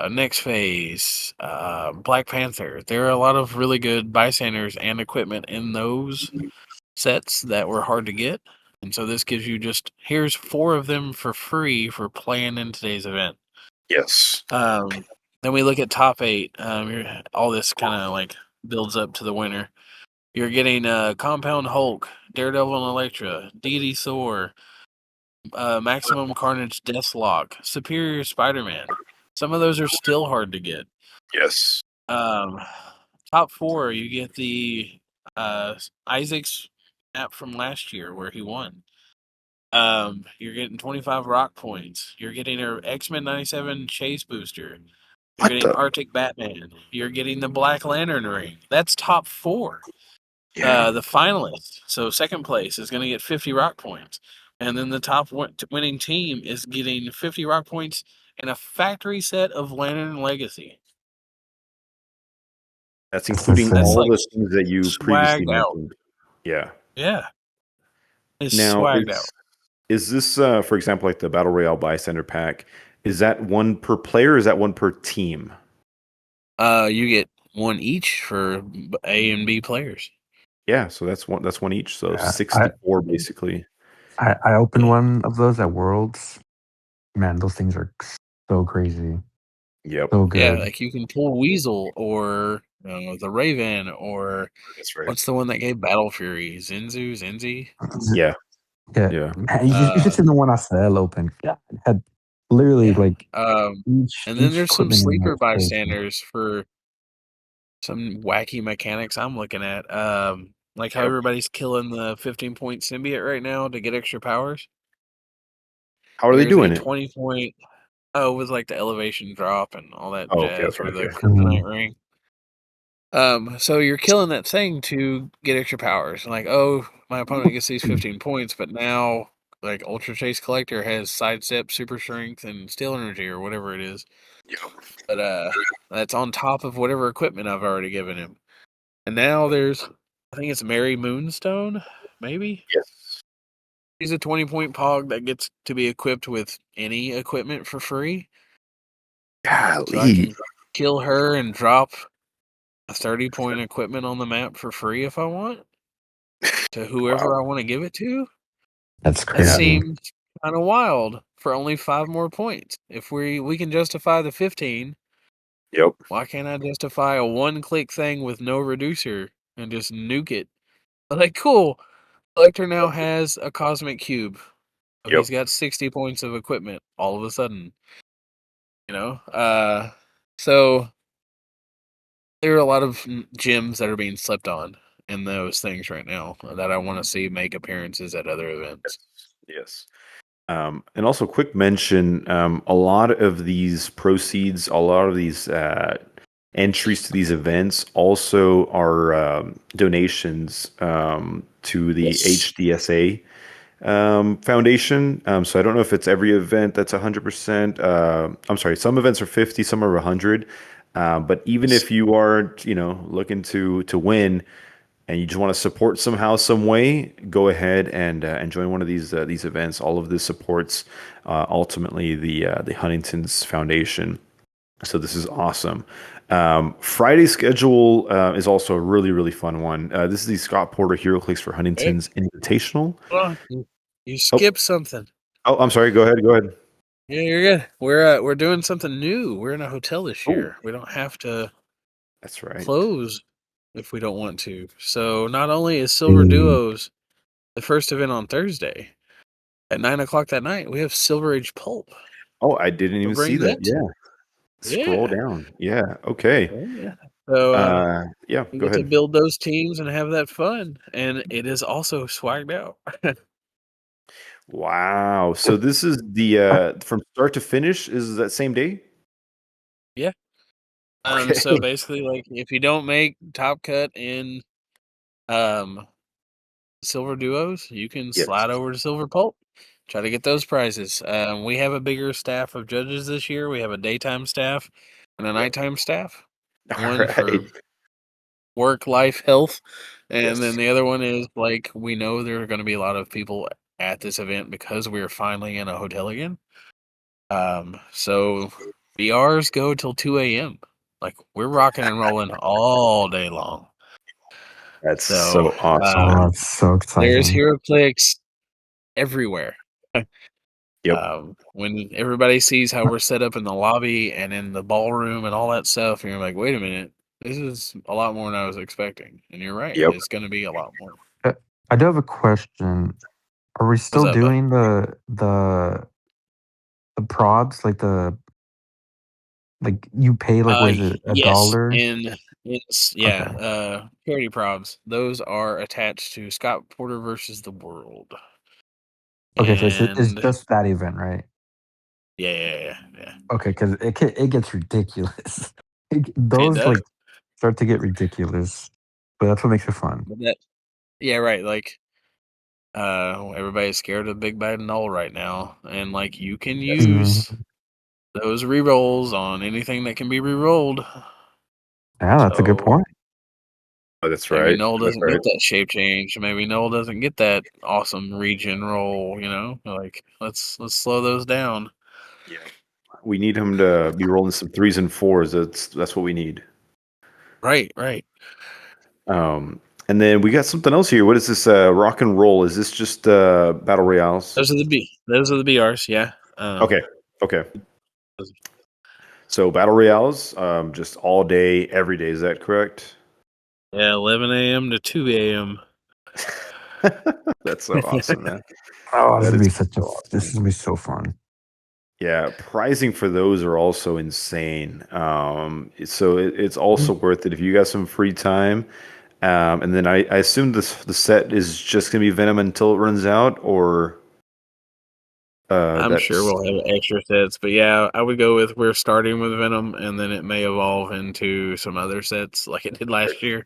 Next Phase, Black Panther. There are a lot of really good bystanders and equipment in those sets that were hard to get. And so this gives you just here's 4 of them for free for playing in today's event. Yes. Then we look at top 8. All this kind of like builds up to the winner. You're getting Compound Hulk, Daredevil and Elektra, Deity Thor, Maximum Carnage Deathlock, Superior Spider-Man. Some of those are still hard to get. Yes. Top 4, you get the Isaac's map from last year where he won. You're getting 25 rock points. You're getting an X-Men 97 chase booster. You're What getting the? Arctic Batman. You're getting the Black Lantern ring. That's top 4. Yeah. The finalist, so second place, is going to get 50 rock points. And then the top winning team is getting 50 rock points and a factory set of Lantern Legacy. That's That's including insane. That's all like the things that you previously swagged out. mentioned. Yeah. Yeah. It's Now, swagged out. is this, for example, like the Battle Royale Bystander pack, is that one per player or is that one per team? You get one each for A and B players. Yeah, so that's one each. So Yeah, 64 basically. I opened Yeah. one of those at Worlds. Man, those things are so crazy. Yep. So Yeah, good. like you can pull Weasel or the Raven or That's right. what's the one that gave Battle Fury? Zenzi? Yeah. Yeah. Yeah. Man, you should see the one I said open. God, it had literally Yeah. like And then each there's some equipment in there sleeper is crazy. bystanders for some wacky mechanics I'm looking at. Like how Yep. everybody's killing the 15-point symbiote right now to get extra powers. How are they There's a doing it? 20-point with like the elevation drop and all that Oh, okay, jazz that's for right. the Okay. kryptonite ring. So you're killing that thing to get extra powers. Like, oh, my opponent gets these 15 points, but now like Ultra Chase Collector has sidestep, super strength, and steel energy or whatever it is. Yep. But that's on top of whatever equipment I've already given him. And now there's I think it's Mary Moonstone, maybe? Yes. She's a 20-point pog that gets to be equipped with any equipment for free. So I Golly. can kill her and drop a 30-point equipment on the map for free if I want to whoever Wow. I want to give it to. That's That Yeah. crazy. seems kind of wild for only 5 more points. If we can justify the 15, Yep. why can't I justify a one-click thing with no reducer and just nuke it? Like, cool. Collector now has a cosmic cube. So Yep. he's got 60 points of equipment all of a sudden. So there are a lot of gems that are being slept on in those things right now that I want to see make appearances at other events. Yes. And also, quick mention: a lot of these proceeds, a lot of these entries to these events, also are donations to the HDSA foundation. So I don't know if it's every event that's 100%. I'm sorry, some events are 50, some are 100. But even if you are, looking to win, and you just want to support somehow, some way, go ahead and join one of these events. All of this supports ultimately the Huntingtons Foundation. So this is awesome. Friday's schedule is also a really, really fun one. This is the Scott Porter Heroclix for Hey, Huntington's Invitational. hold on. You Oh, skipped something. I'm sorry. Go ahead. Go ahead. Yeah, you're good. We're doing something new. We're in a hotel this Oh, year. We don't have to that's right. close if we don't want to. So not only is Silver Duos the first event on Thursday at 9 o'clock that night, we have Silver Age Pulp. Oh, I didn't So even see bring that. that. Yeah. Scroll Yeah. down. Yeah. Okay. Yeah. So Yeah. we Go get to ahead. build those teams and have that fun, and it is also swagged out. Wow. So this is the from start to finish is that same day? Yeah. Okay. So basically, like if you don't make top cut in silver duos, you can Yes. slide over to Silver Pulp. Try to get those prizes. We have a bigger staff of judges this year. We have a daytime staff and a nighttime staff. One for work, life, health, and then the other one is like we know there are going to be a lot of people at this event because we are finally in a hotel again. So BRs go till 2 a.m. Like we're rocking and rolling all day long. That's so awesome. Oh, it's so There's exciting. Heroclix everywhere. Yep. When everybody sees how we're set up in the lobby and in the ballroom and all that stuff, and you're like, wait a minute, this is a lot more than I was expecting. And you're right, Yep. it's going to be a lot more. I do have a question. Are we still up, bud? doing the prods like you pay like what is it Yes, $1? and it's charity probs. Those are attached to Scott Porter versus the World. Okay, so it's And just that event, right? yeah. Okay, because it gets ridiculous. Those does. like start to get ridiculous, but that's what makes it fun. Right. Like, everybody's scared of Big Bad Null right now, and like you can use those rerolls on anything that can be rerolled. Yeah, that's a good point. Oh, that's Maybe right. Null doesn't get that shape change. Maybe Null doesn't get that awesome regen roll. You know, like let's slow those down. Yeah. We need him to be rolling some 3s and 4s. That's what we need. Right. And then we got something else here. What is this? Rock and roll? Is this just battle royales? Those are the BRs. Yeah. Okay. So battle royales, just all day, every day. Is that correct? Yeah, 11 a.m. to 2 a.m. That's so awesome, man. Oh, this is gonna be so fun. Yeah, pricing for those are also insane. So it's also worth it if you got some free time. And then I assume the set is just gonna be Venom until it runs out, or I'm sure we'll have extra sets, but yeah, I would go with we're starting with Venom, and then it may evolve into some other sets like it did last year.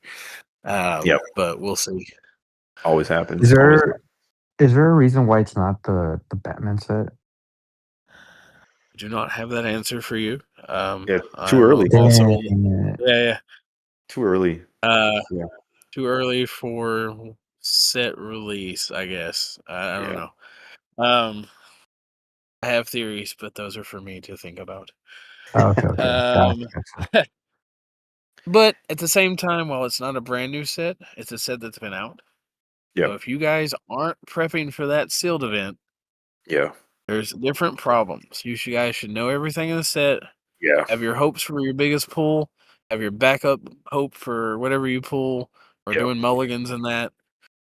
But we'll see. Always happens. Is there a reason why it's not the Batman set? I do not have that answer for you. Too early. Yeah. Too early. Too early for set release, I guess. I don't know. I have theories, but those are for me to think about. Okay. Gotcha. But at the same time, while it's not a brand new set, it's a set that's been out. Yeah. So if you guys aren't prepping for that sealed event, there's different problems. You guys should know everything in the set. Yeah. Have your hopes for your biggest pull. Have your backup hope for whatever you pull, or doing mulligans in that.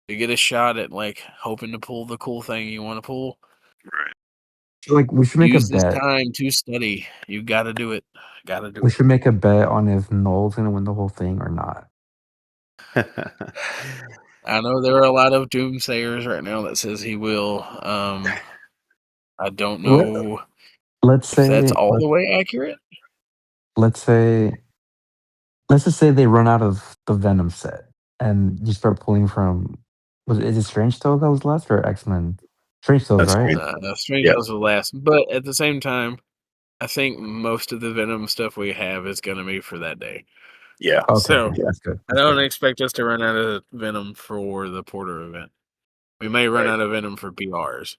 You get a shot at like hoping to pull the cool thing you want to pull. Right. Like we should make Use a bet. this time to study. You got to do it. We should make a bet on if Noel's gonna win the whole thing or not. I know there are a lot of doomsayers right now that says he will. I don't know. Let's say that's all the way accurate. Let's just say they run out of the Venom set, and you start pulling from. Is it Strange Tales that was last, or X-Men? Strange Tales, right? Strange Tales was last, but at the same time, I think most of the Venom stuff we have is going to be for that day. Yeah. Okay. So That's good. I don't expect us to run out of Venom for the Porter event. We may run out of Venom for BRs.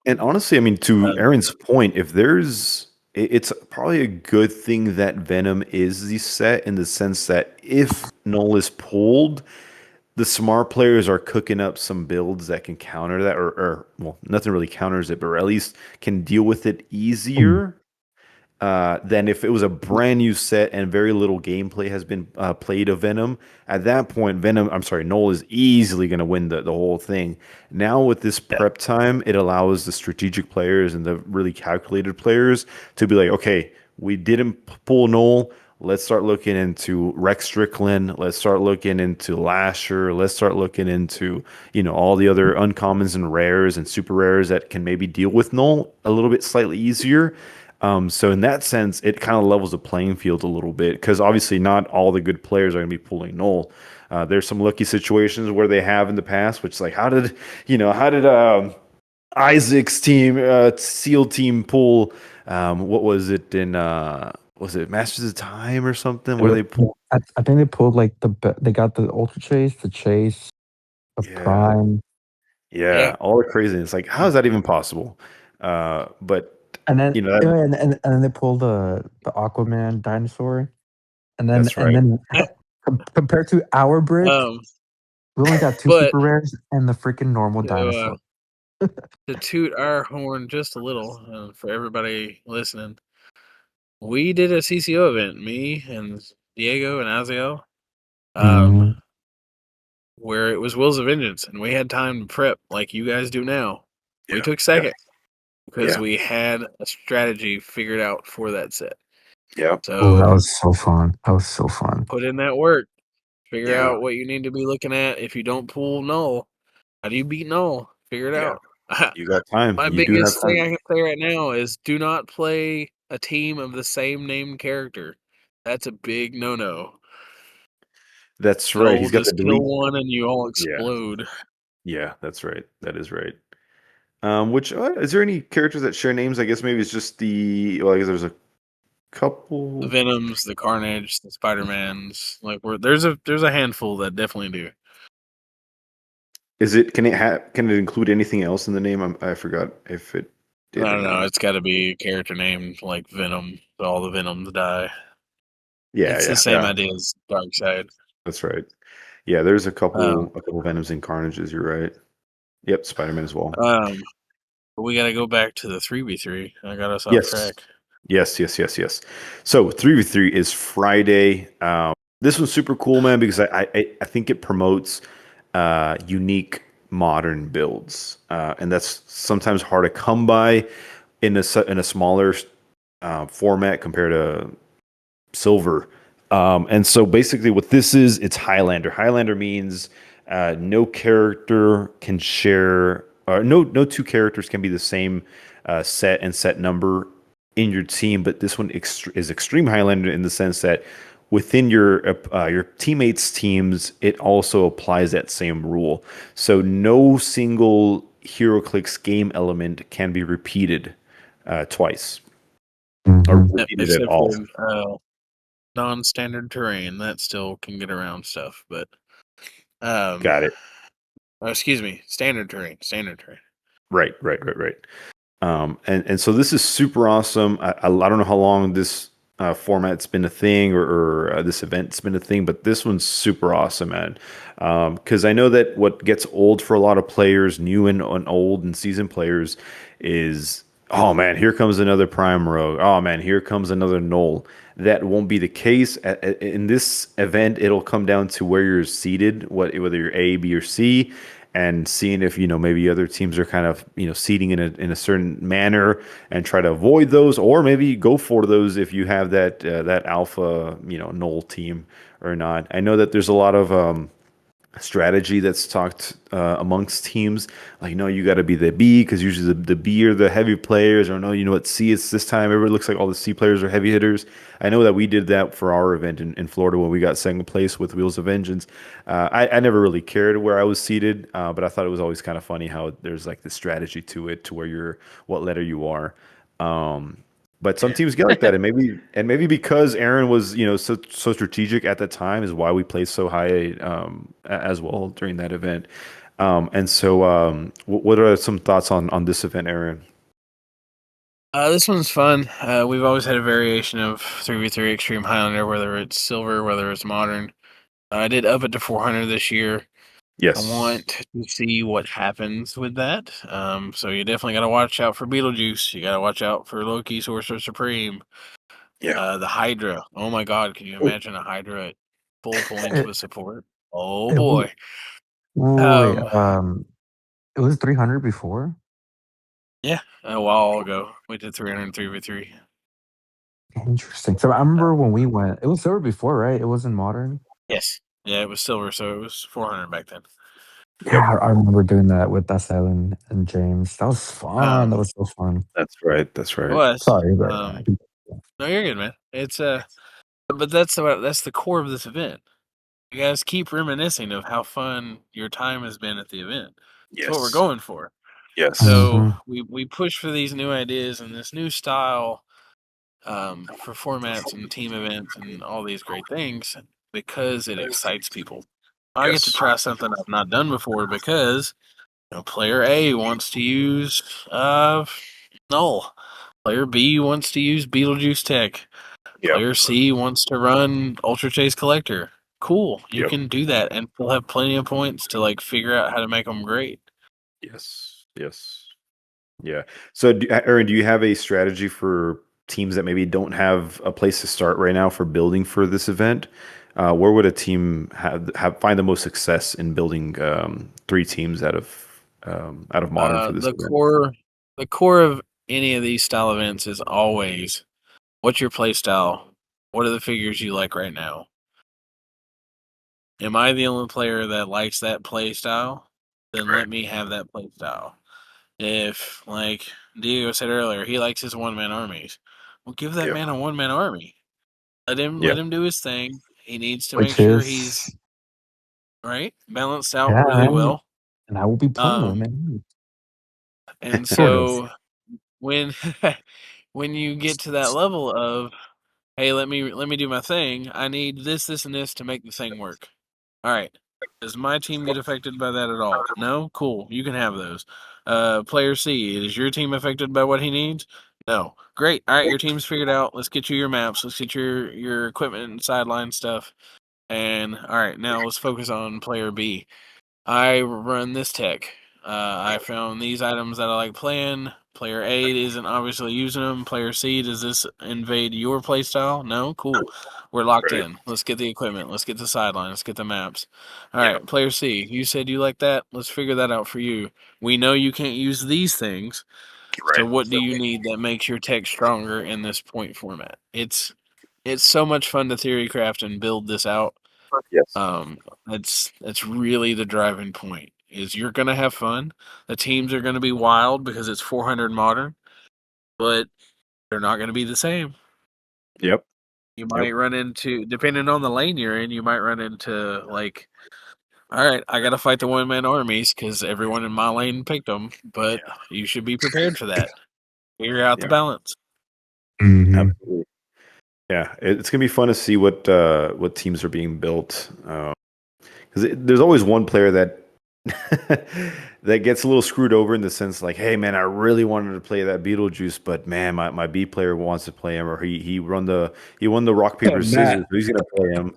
And honestly, I mean, to Aaron's point, it's probably a good thing that Venom is the set in the sense that if Null is pulled, the smart players are cooking up some builds that can counter that, or well, nothing really counters it, but at least can deal with it easier than if it was a brand new set and very little gameplay has been played of Venom. At that point, Null is easily going to win the whole thing. Now with this prep time, it allows the strategic players and the really calculated players to be like, okay, we didn't pull Null. Let's start looking into Rex Strickland. Let's start looking into Lasher. Let's start looking into, all the other uncommons and rares and super rares that can maybe deal with Null a little bit slightly easier. So in that sense, it kind of levels the playing field a little bit because obviously not all the good players are going to be pulling null. There's some lucky situations where they have in the past, which like how did Isaac's team, SEAL team pull? What was it in? Was it Masters of Time or something where they pulled? I think they pulled like they got the Ultra Chase, the Chase, the Yeah, Prime, yeah, all the craziness. Like, how is that even possible? But and then you know that, and then they pulled the Aquaman dinosaur, and then that's right. compared to our brick, Um, we only got two but super rares and the freaking normal to, dinosaur. to toot our horn just a little for everybody listening, we did a CCO event, me and Diego and Aziel, Mhm. where it was Wills of Vengeance, and we had time to prep like you guys do now. We Yeah, took second because yeah, we had a strategy figured out for that set. yeah, Oh, that So was so fun. That was so fun. put in that work, figure yeah. out what you need to be looking at. If you don't pull null, how do you beat null? Figure it Yeah. out. You got time. My You do have biggest thing time. I can say right now is do not play a team of the same named character. That's a big no-no. That's right. Null He's got the just kill delete. one and you all Yeah, explode. yeah, that's right. That is right. Which is there any characters that share names? I guess maybe it's just the. Well, I guess there's a The couple. Venoms, the Carnage, the Spider-Mans, like there's a handful that definitely do. Is it? Can it include anything else in the name? I forgot if it I did or don't know. not. It's got to be a character named like Venom. So all the Venoms die. Yeah, It's the yeah, same yeah. idea as Darkseid. That's right. Yeah, there's a Um, couple Venoms and Carnages. You're right. Yep, Spider-Man as well. um, but we got to go back to the 3v3. I got us off Yes. track. Yes. So 3v3 is Friday. This one's super cool, man, because I think it promotes unique modern builds, and that's sometimes hard to come by in a smaller format compared to silver. And so basically, what this is, it's Highlander. Highlander means no character can share, or no two characters can be the same set and set number in your team. But this one is Extreme Highlander in the sense that within your teammates' teams, it also applies that same rule. So no single Heroclix game element can be repeated twice or Mhm. repeated at Except all. for non-standard terrain that still can get around stuff, but um, Got it. excuse me, standard terrain. Right. And so this is super awesome. I don't know how long this format's been a thing or this event's been a thing, but this one's super awesome, man. Because I know that what gets old for a lot of players, new and old and seasoned players, is oh man, here comes another Prime Rogue. Oh man, here comes another Null. That won't be the case in this event. It'll come down to where you're seated, whether you're A, B, or C, and seeing if maybe other teams are kind of seating in a certain manner and try to avoid those, or maybe go for those if you have that alpha null team or not. I know that there's a lot of strategy that's talked amongst teams. Like, no, you got to be the B because usually the B are the heavy players, or no, what, C it's this time. Everybody looks like all the C players are heavy hitters. I know that we did that for our event in Florida when we got second place with Wheels of Vengeance. I never really cared where I was seated, but I thought it was always kind of funny how there's like this strategy to it, to where you're what letter you are. But some teams get like that, and maybe because Aaron was so strategic at the time is why we played so high as well during that event. And so, what are some thoughts on this event, Aaron? This one's fun. We've always had a variation of 3v3 Extreme Highlander, whether it's silver, whether it's modern. I did up it to 400 this year. I Yes. want to see what happens with that. So you definitely got to watch out for Beetlejuice. You got to watch out for Loki, Sorcerer Supreme. Yeah. The Hydra. Oh my God, can you Oh, imagine a Hydra at full points It, with support? Oh it was boy. wait, Um, it was 300 before. yeah, a while ago we did 303v3. Interesting. So I remember when we went, it was silver before, right? It wasn't modern. Yes. Yeah, it was silver, so it was 400 back then. Yeah, I remember doing that with SL and James. That was fun. That Um, was so fun. That's right. That's it right. was. Sorry, but No, you're good, man. It's but that's the core of this event. You guys keep reminiscing of how fun your time has been at the event. That's what we're Yes. going for. Yes. So Mhm. we push for these new ideas and this new style for formats and team events and all these great things because it excites people. I get to Yes. try something I've not done before because player A wants to use Null. Player B wants to use Beetlejuice Tech. Yep. Player C wants to run Ultra Chase Collector. Cool, you Yep. can do that, and we'll have plenty of points to figure out how to make them great. Yes. Yes. Yeah. So, Aaron, do you have a strategy for teams that maybe don't have a place to start right now for building for this event? Where would a team have find the most success in building 3 teams out of modern for this The event? core of any of these style events is always what's your play style? What are the figures you like right now? Am I the only player that likes that play style? Then Right. let me have that play style. If, like Diego said earlier, he likes his one man armies, well, give that Yep. man a one man army. Yep. Let him do his thing. He needs to make Which sure he's is right balanced out yeah, really right. well. And I will be playing with Um, man. and Sort of. so when when you get to that level of hey, let me do my thing. I need this, this, and this to make the thing work. All right. Does my team get affected by that at all? No? Cool. You can have those. Player C, is your team affected by what he needs? No. Great. All right, your team's figured out. Let's get you your maps. Let's get your equipment and sideline stuff. And all right, now let's focus on player B. I run this tech. I found these items that I like playing. Player A isn't obviously using them. Player C, does this invade your playstyle? No? Cool. We're locked Right. in. Let's get the equipment. Let's get the sideline. Let's get the maps. All Yeah. right, Player C, you said you like that. Let's figure that out for you. We know you can't use these things. So Right. what do you need that makes your tech stronger in this point format? It's so much fun to theory craft and build this out. Yes. That's really the driving point. Is you're gonna have fun. The teams are gonna be wild because it's 400 modern, but they're not gonna be the same. Yep. You Yep. might run into, depending on the lane you're in, you might run into all right, I gotta fight the one man armies because everyone in my lane picked them. But Yeah. you should be prepared for that. Figure out the Yeah. balance. Mhm. Absolutely. Yeah. It's gonna be fun to see what teams are being built. Because there's always one player that that gets a little screwed over in the sense like, hey man, I really wanted to play that Beetlejuice, but man, my B player wants to play him, or he won the rock paper scissors, Matt. so he's gonna play him.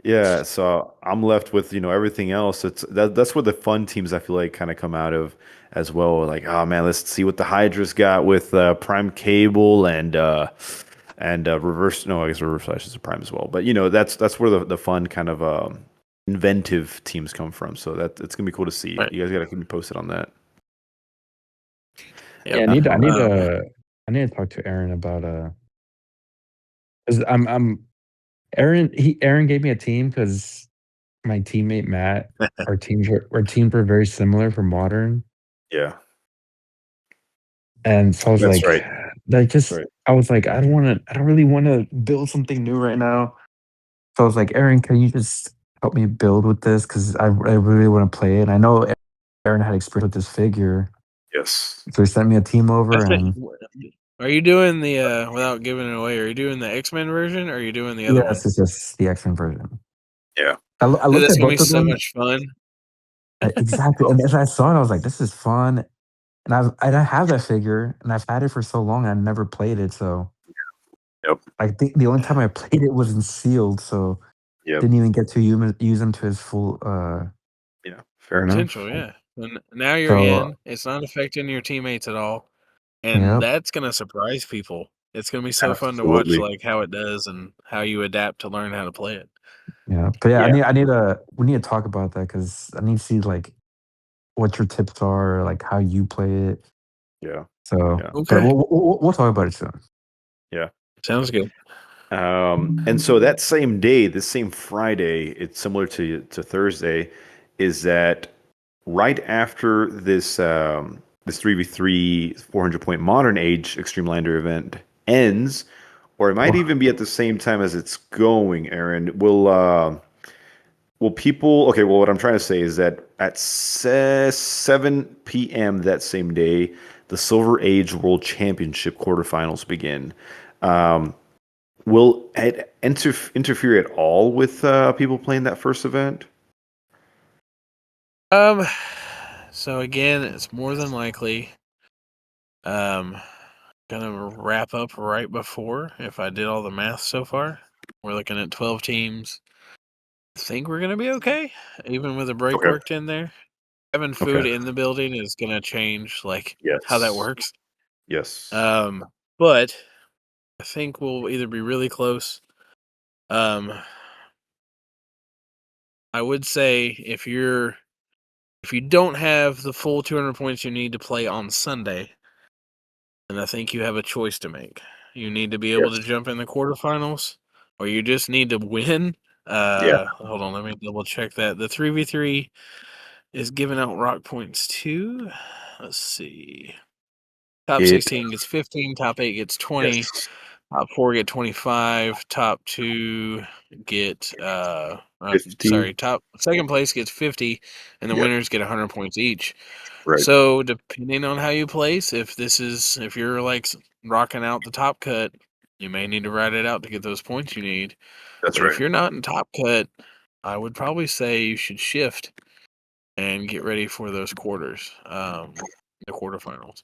Yeah, so I'm left with everything else. That's where the fun teams I feel like kind of come out of as well. Like, oh man, let's see what the Hydra's got with Prime Cable and reverse. No, I guess reverse slash is a Prime as well. But that's where the fun kind of inventive teams come from. So it's gonna be cool to see. Right. You guys gotta keep me posted on that. Yeah, Yep. I need to talk to Aaron about because Aaron gave me a team because my teammate Matt, our teams were very similar for modern. Yeah, And so I was that's like, right. That's right. I was like, I don't really want to build something new right now. So I was like, Aaron, can you just help me build with this? Because I really want to play it. I know Aaron had experience with this figure. Yes. So he sent me a team over That's it. and Are you doing the without giving it away? Are you doing the X-Men version or are you doing the other one? yes, it's just the X-Men version. Yeah. I Dude, looked that's at gonna be both of so them. much fun. Exactly. And as I saw it, I was like, this is fun. And I have that figure and I've had it for so long and I never played it. So Yep. I think the only time I played it was in sealed. So Yep. didn't even get to use him to his full Yeah. Fair enough. Potential, yeah. And now you're so in. It's not affecting your teammates at all, and yep. that's gonna surprise people. It's gonna be so fun to watch, Absolutely. how it does and how you adapt to learn how to play it. Yeah. But yeah, Yeah. we need to talk about that because I need to see like what your tips are, like how you play it. Yeah. So Yeah. but Okay, we'll talk about it soon. Yeah. sounds good. And so that same day, this same Friday, it's similar to Thursday, is that right after this 3v3 400-point Modern Age Extreme Lander event ends, or it might Oh, even be at the same time as it's going. Aaron, will people? Okay, well, what I'm trying to say is that at 7 p.m. that same day, the Silver Age World Championship quarterfinals begin. Um, will it interfere at all with people playing that first event? Um, so again, it's more than likely gonna wrap up right before if I did all the math so far. We're looking at 12 teams. I think we're gonna be okay, even with a break Okay. worked in there. Having Okay. food in the building is gonna change like how that Yes. works. Yes. But I think we'll either be really close. Um, I would say if you don't have the full 200 points you need to play on Sunday, then I think you have a choice to make. You need to be able Yes. to jump in the quarterfinals, or you just need to win. Yeah. Hold on, let me double check that. The 3v3 is giving out rock points too. Let's see. Top It. 16 gets 15, top 8 gets 20, Yes. top 4 get 25, top 2 get 50. sorry, top second place gets 50, and the Yep. winners get 100 points each. Right. So depending on how you place, if you're like rocking out the top cut, you may need to ride it out to get those points you need. That's But if right. you're not in top cut, I would probably say you should shift and get ready for those the quarterfinals.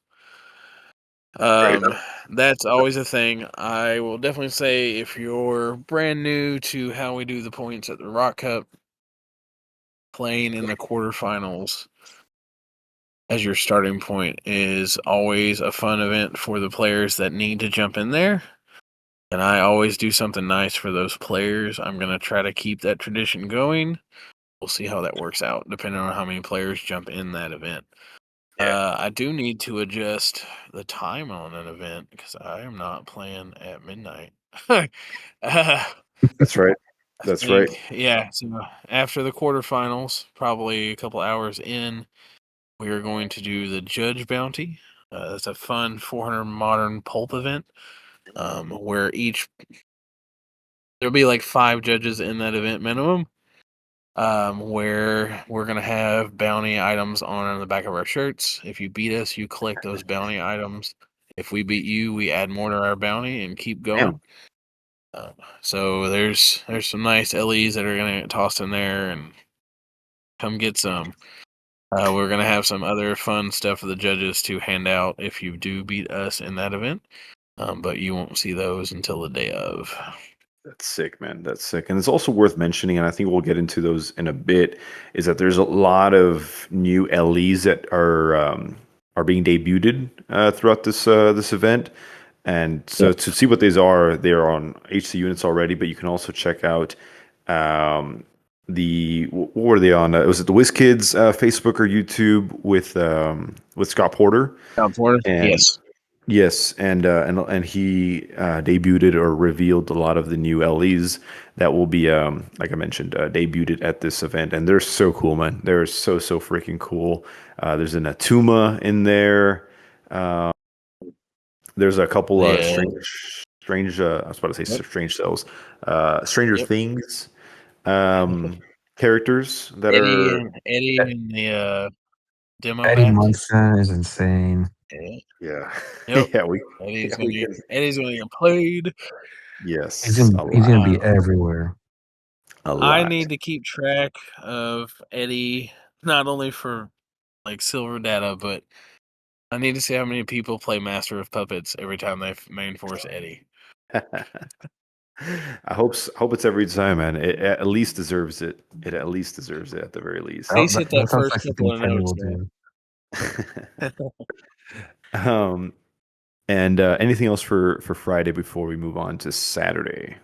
Right. That's always a thing. I will definitely say if you're brand new to how we do the points at the ROC Cup, playing in the quarterfinals as your starting point is always a fun event for the players that need to jump in there. And I always do something nice for those players. I'm going to try to keep that tradition going. We'll see how that works out, depending on how many players jump in that event. Yeah. I do need to adjust the time on an event because I am not playing at midnight. I That's right. That's right. think, yeah. So after the quarterfinals, probably a couple hours in, we are going to do the Judge Bounty. It's a fun 400 modern pulp event where there'll be like 5 judges in that event minimum. Where we're gonna have bounty items on the back of our shirts. If you beat us, you collect those bounty items. If we beat you, we add more to our bounty and keep going. Damn. So there's some nice LEs that are gonna get tossed in there, and come get some. We're gonna have some other fun stuff for the judges to hand out if you do beat us in that event. But you won't see those until the day of. That's sick, man. That's sick. And it's also worth mentioning, and I think we'll get into those in a bit, is that there's a lot of new LEs that are being debuted throughout this event. And so Yep. to see what these are, they're on HC units already, but you can also check out um, what were they on? Was it the WizKids Facebook or YouTube with Scott Porter? Porter? And Yes. yes, and he debuted or revealed a lot of the new LEs that will be, like I mentioned, debuted at this event, and they're so cool, man. They're so freaking cool. There's an Atuma in there. Uh, there's a couple Yeah. strange. I was about to say Yep. strange cells, Stranger Yep. Things characters that Eddie are. and Eddie in the demo Eddie pack. Munson is insane. Yeah. Yeah, Yep. yeah, Eddie's we gonna get can. played. Yes, a He's lot, gonna be everywhere. a I lot. need to keep track of Eddie, not only for like silver data, but I need to see how many people play Master of Puppets every time they main force Eddie. Hope it's every time, man. It at least deserves it. It at least deserves it at the very least. Face it That that sounds first like couple something of Kenny notes, will do. man. um, and anything else for Friday before we move on to Saturday?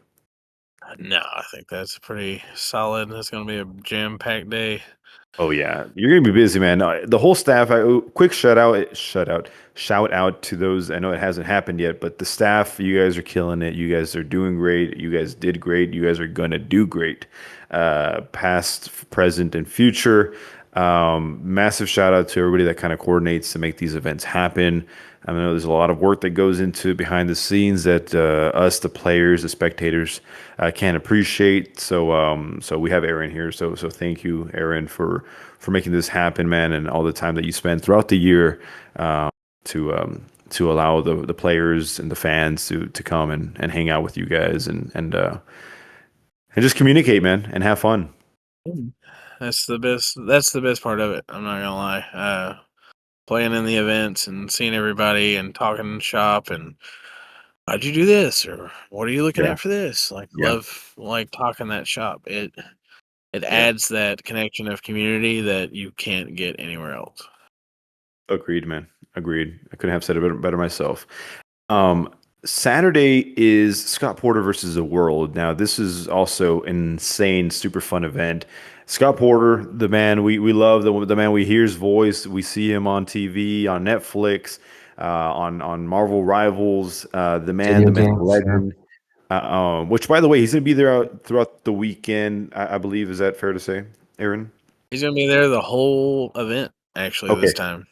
No, I think that's pretty solid. It's gonna be a jam-packed day. Oh yeah, you're gonna be busy, man. The whole staff. Quick shout out to those. I know it hasn't happened yet, but the staff, you guys are killing it. You guys are doing great. You guys did great. You guys are gonna do great, past, present, and future. Massive shout out to everybody that kind of coordinates to make these events happen. I know there's a lot of work that goes into behind the scenes that us, the players, the spectators, can't appreciate. So we have Aaron here. So thank you, Aaron, for making this happen, man, and all the time that you spend throughout the year to allow the players and the fans to come and hang out with you guys and just communicate, man, and have fun. That's the best. That's the best part of it. I'm not gonna lie. Playing in the events and seeing everybody and talking shop and how'd you do this or what are you looking Yeah, at for this? Like yeah, love like talking that shop. It yeah. adds that connection of community that you can't get anywhere else. Agreed, man. Agreed. I couldn't have said it better myself. Um, Saturday is Scott Porter versus the World. Now, this is also an insane, super fun event. Scott Porter, the man we love, the man we hear his voice. We see him on TV, on Netflix, on Marvel Rivals. The man, Video the myth, the games, yeah. legend. Which, by the way, he's going to be there throughout the weekend. I believe. Is that fair to say, Aaron? He's gonna be there the whole event actually Okay. this time.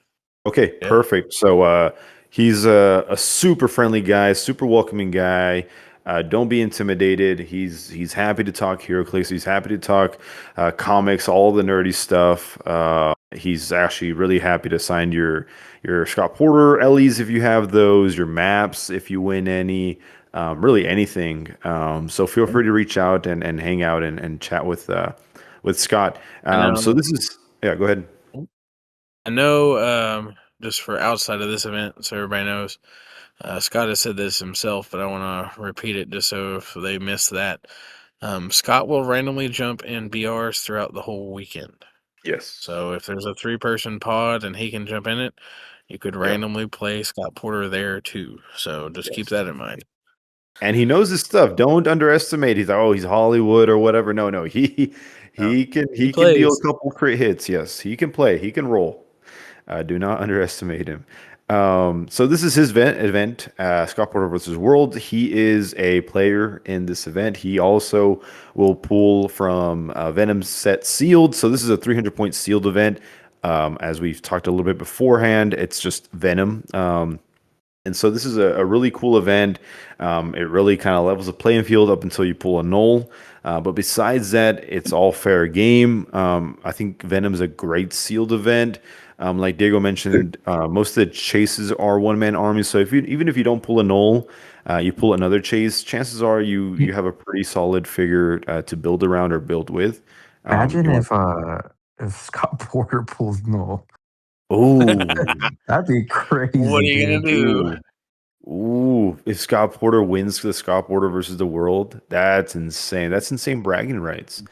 Okay, Yeah. perfect. So he's a super friendly guy, super welcoming guy. Don't be intimidated. He's happy to talk HeroClix. He's happy to talk comics, all the nerdy stuff. He's actually really happy to sign your Scott Porter Ellie's if you have those, your maps if you win any, really anything. So feel free to reach out and hang out and chat with Scott. I know. So this is yeah. Go ahead. I know, just for outside of this event, so everybody knows, Scott has said this himself, but I want to repeat it just so if they miss that. Scott will randomly jump in BRs throughout the whole weekend. Yes. So if there's a 3-person pod and he can jump in it, you could Yeah. randomly play Scott Porter there too. So just keep Yes. that in mind. And he knows his stuff. Don't underestimate. He's like, oh, he's Hollywood or whatever. No. He No, he can he he can deal plays. a couple crit hits. Yes, he can play. He can roll. Do not underestimate him. So this is his event, Scott Porter versus World. He is a player in this event. He also will pull from Venom set sealed. So this is a 300-point sealed event. As we've talked a little bit beforehand, it's just Venom. And so this is a really cool event. It really kind of levels the playing field up until you pull a null. But besides that, it's all fair game. I think Venom's a great sealed event. Like Diego mentioned, most of the chases are one-man armies. So even if you don't pull a null, you pull another chase, chances are you have a pretty solid figure to build around or build with. Imagine You want if Scott Porter pulls no. oh That'd be What crazy, are you dude. gonna do? ooh. Ooh, if Scott Porter wins the Scott Porter versus the world, that's insane. That's insane bragging rights.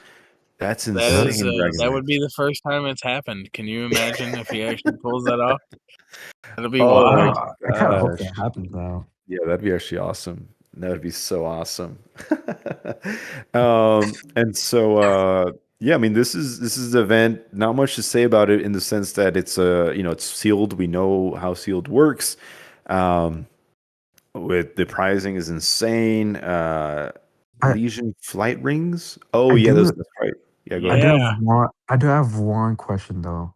That's That That'd is, insane bragging that would rights. be the first time it's happened. Can you imagine if he actually pulls that off? That'll be Oh my wild. I kind of hope gosh. that happens now. Yeah, that'd be actually awesome. That would be so awesome. And so yeah, I mean this is the event. Not much to say about it in the sense that it's it's sealed. We know how sealed works. Um with the pricing is insane. I Legion flight rings. Oh I yeah, do that's right. Yeah, go ahead. Yeah. I do have one question though.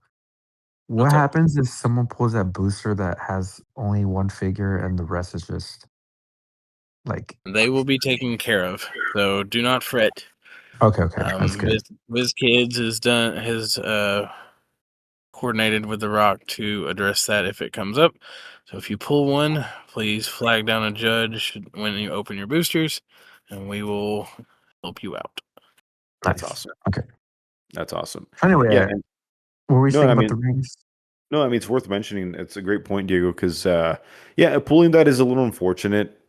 What What's up? happens if someone pulls that booster that has only one figure and the rest is just like They will be taken care of. So do not fret. okay, that's good. Viz Kids has coordinated with the Rock to address that if it comes up. So if you pull one, please flag down a judge when you open your boosters, and we will help you out. That's Nice. awesome. Okay. That's awesome. Yeah, Anyway, and what were we no, and saying I about the mean rings? no, I mean it's worth mentioning. It's a great point, Diego, because yeah, pulling that is a little unfortunate.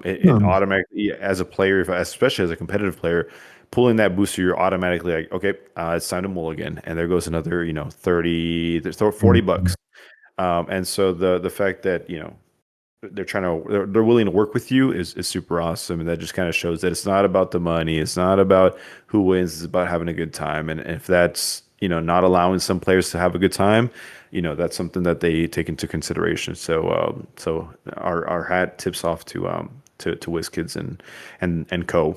It Um, automatically, as a player, especially as a competitive player, pulling that booster, you're automatically like, okay, it's time to mulligan, and there goes another, 30, there's 40 mm, bucks. And so the fact that they're willing to work with you is super awesome, and that just kind of shows that it's not about the money, it's not about who wins, it's about having a good time. And if that's not allowing some players to have a good time, that's something that they take into consideration. So our hat tips off to WizKids and co.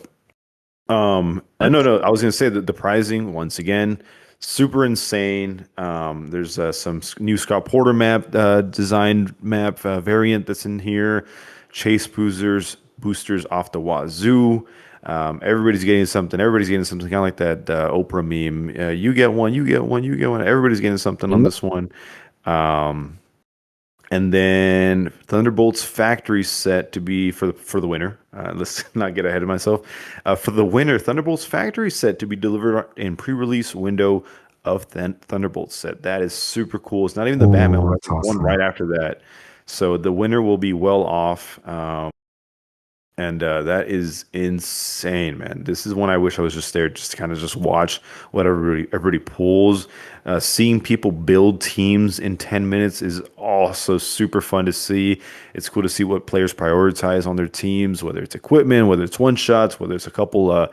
No, I was gonna say that the pricing once again super insane. There's some new Scott Porter map, designed map variant that's in here. Chase boosters off the wazoo. Everybody's getting something. Everybody's getting something, kind of like that Oprah meme. You get one, you get one, you get one. Everybody's getting something on this one. And then Thunderbolt's factory set to be for the winner. Let's not get ahead of myself. For the winner, Thunderbolt's factory set to be delivered in pre-release window of Thunderbolt set. That is super cool. It's not even the Batman Oh, one. that's It's one awesome. right after that. So the winner will be well off. And that is insane, man. This is one I wish I was just there, just to kind of just watch what everybody pulls. Seeing people build teams in 10 minutes is also super fun to see. It's cool to see what players prioritize on their teams, whether it's equipment, whether it's one shots, whether it's a couple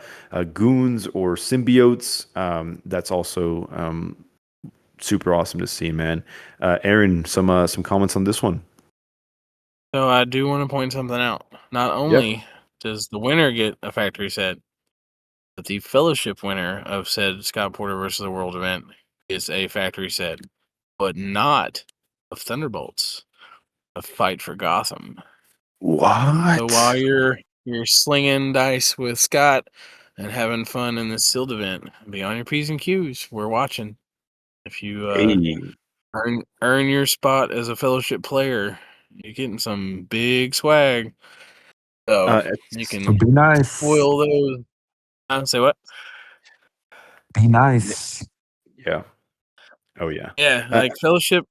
goons or symbiotes. That's also super awesome to see, man. Aaron, some comments on this one? So I do want to point something out. Not Yep. only does the winner get a factory set, but the fellowship winner of said Scott Porter versus the World event is a factory set, but not of Thunderbolts, a Fight for Gotham. So while What? you're slinging dice with Scott and having fun in this sealed event, be on your P's and Q's. We're watching. If you Hey. earn your spot as a fellowship player, you're getting some big swag. So you So can be nice. spoil those. Say what? Be nice. Yeah. Oh yeah. Yeah, Uh, like fellowship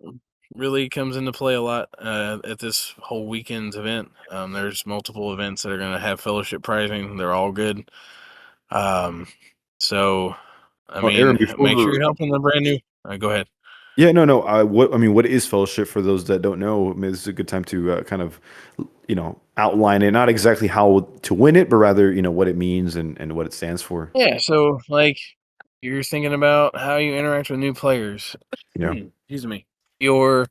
really comes into play a lot at this whole weekend's event. There's multiple events that are going to have fellowship pricing. They're all good. Um, so I well, Aaron, mean, make sure before you're helping the brand new. Go ahead. yeah, no. What is fellowship for those that don't know? I mean, this is a good time to kind of, outline it. Not exactly how to win it, but rather, what it means and what it stands for. Yeah, so like you're thinking about how you interact with new players. Yeah. Excuse me. Your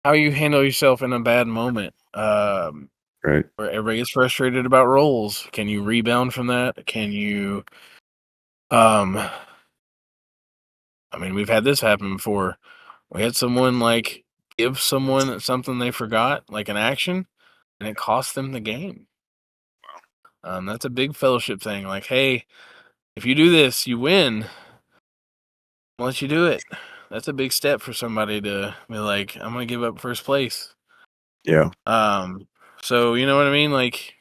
how you handle yourself in a bad moment. Right. Where everybody gets frustrated about roles. Can you rebound from that? Can you um I mean, we've had this happen before. We had someone like give someone something they forgot, like an action, and it cost them the game. That's a big fellowship thing. Like, hey, if you do this, you win. I'll let you do it. That's a big step for somebody to be like, I'm gonna give up first place. Yeah. So you know what I mean? Like,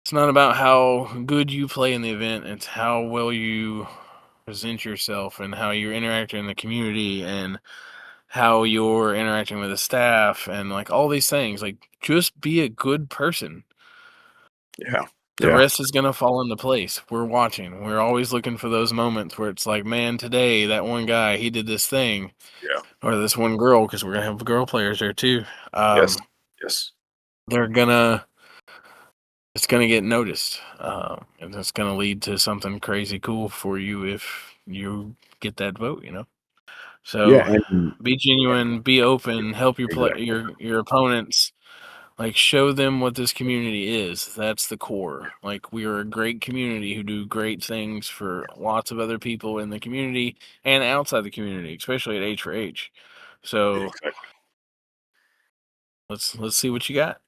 it's not about how good you play in the event; it's how well you present yourself and how you're interacting in the community and how you're interacting with the staff and like all these things. Like, just be a good person. Yeah. The Yeah. rest is gonna fall into place. We're watching. We're always looking for those moments where it's like, man, today that one guy he did this thing, Yeah. or this one girl, because we're gonna have girl players there too. Yes. Yes. They're gonna it's gonna get noticed, and it's gonna lead to something crazy cool for you if you get that vote. You know. Yeah. So And be genuine, be open, help your play exactly. your opponents. Like, show them what this community is. That's the core. Like, we are a great community who do great things for lots of other people in the community and outside the community, especially at H for H. So Exactly. let's see what you got.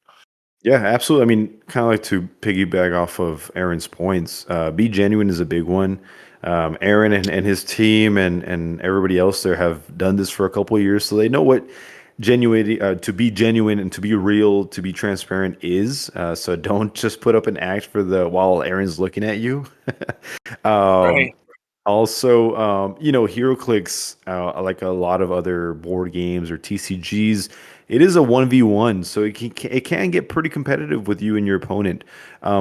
Yeah, absolutely. I mean, kind of like to piggyback off of Aaron's points, be genuine is a big one. Aaron and his team and everybody else there have done this for a couple of years, so they know what genuine to be genuine and to be real, to be transparent is. So don't just put up an act for the while Aaron's looking at you. um, Right. Also, Heroclix, like a lot of other board games or TCGs, it is a 1v1, so it can get pretty competitive with you and your opponent.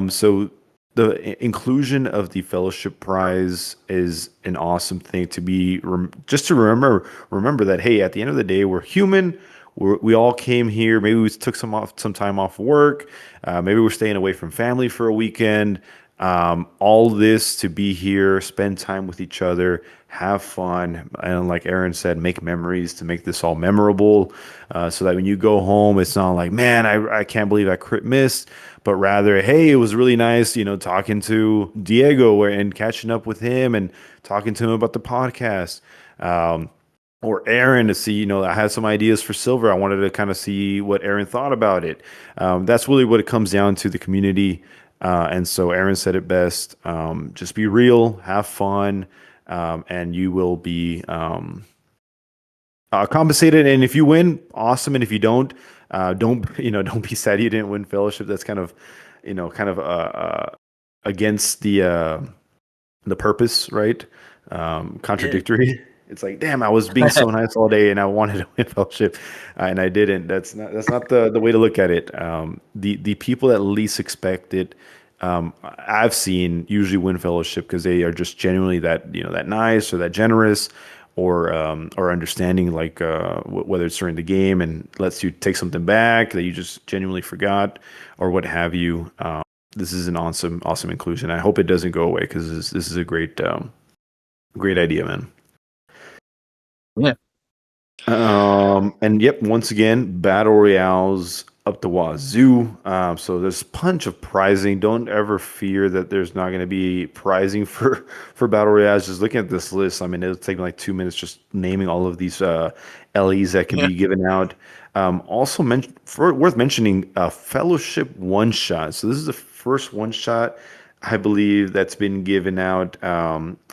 So the inclusion of the fellowship prize is an awesome thing to be just to remember that, hey, at the end of the day, we're human. We all came here. Maybe we took some time off work. Maybe we're staying away from family for a weekend. All this to be here, spend time with each other, have fun, and like Aaron said, make memories to make this all memorable, so that when you go home, it's not like, man, I can't believe I crit missed, but rather, hey, it was really nice, talking to Diego and catching up with him and talking to him about the podcast. Or Aaron to see, I had some ideas for Silver. I wanted to kind of see what Aaron thought about it. That's really what it comes down to, the community. And so Aaron said it best. Just be real, have fun, and you will be compensated. And if you win, awesome. And if you don't don't be sad you didn't win fellowship. That's kind of against the purpose, right? Yeah. Contradictory. It's like, damn, I was being so nice all day, and I wanted to win fellowship, and I didn't. That's not the way to look at it. The people that least expect it, I've seen usually win fellowship because they are just genuinely that nice or that generous, or understanding, like whether it's during the game and lets you take something back that you just genuinely forgot, or what have you. This is an awesome inclusion. I hope it doesn't go away because this is a great idea, man. Yeah. And yep, once again, battle royales up the wazoo. So there's a bunch of prizing. Don't ever fear that there's not going to be prizing for battle royales. Just looking at this list, I mean, it'll take me like 2 minutes just naming all of these LEs that can Yeah. be given out. Also, worth mentioning, fellowship one shot. So this is the first one shot, I believe, that's been given out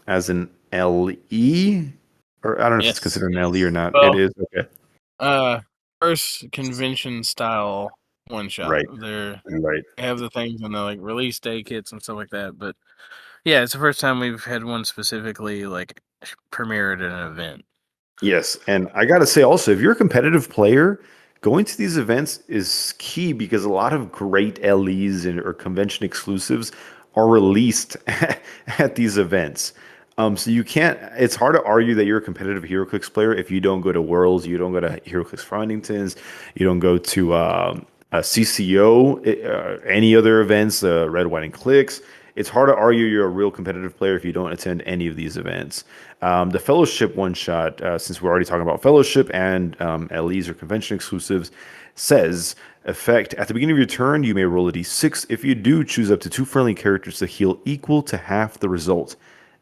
as an LE. Or I don't know if it's Yes. considered an LE or not. It Well, is. Okay. first convention style one shot. Right. They Right. have the things and the like release day kits and stuff like that. But yeah, it's the first time we've had one specifically like premiered at an event. Yes. And I got to say also, if you're a competitive player, going to these events is key because a lot of great LEs or convention exclusives are released at these events. So you can't, it's hard to argue that you're a competitive HeroClix player if you don't go to Worlds, you don't go to HeroClix for Huntingtons, you don't go to CCO, any other events, Red, White, and Clicks. It's hard to argue you're a real competitive player if you don't attend any of these events. The Fellowship one shot, since we're already talking about Fellowship and LEs or convention exclusives, says effect at the beginning of your turn, you may roll a d6. If you do, choose up to 2 friendly characters to heal equal to half the result.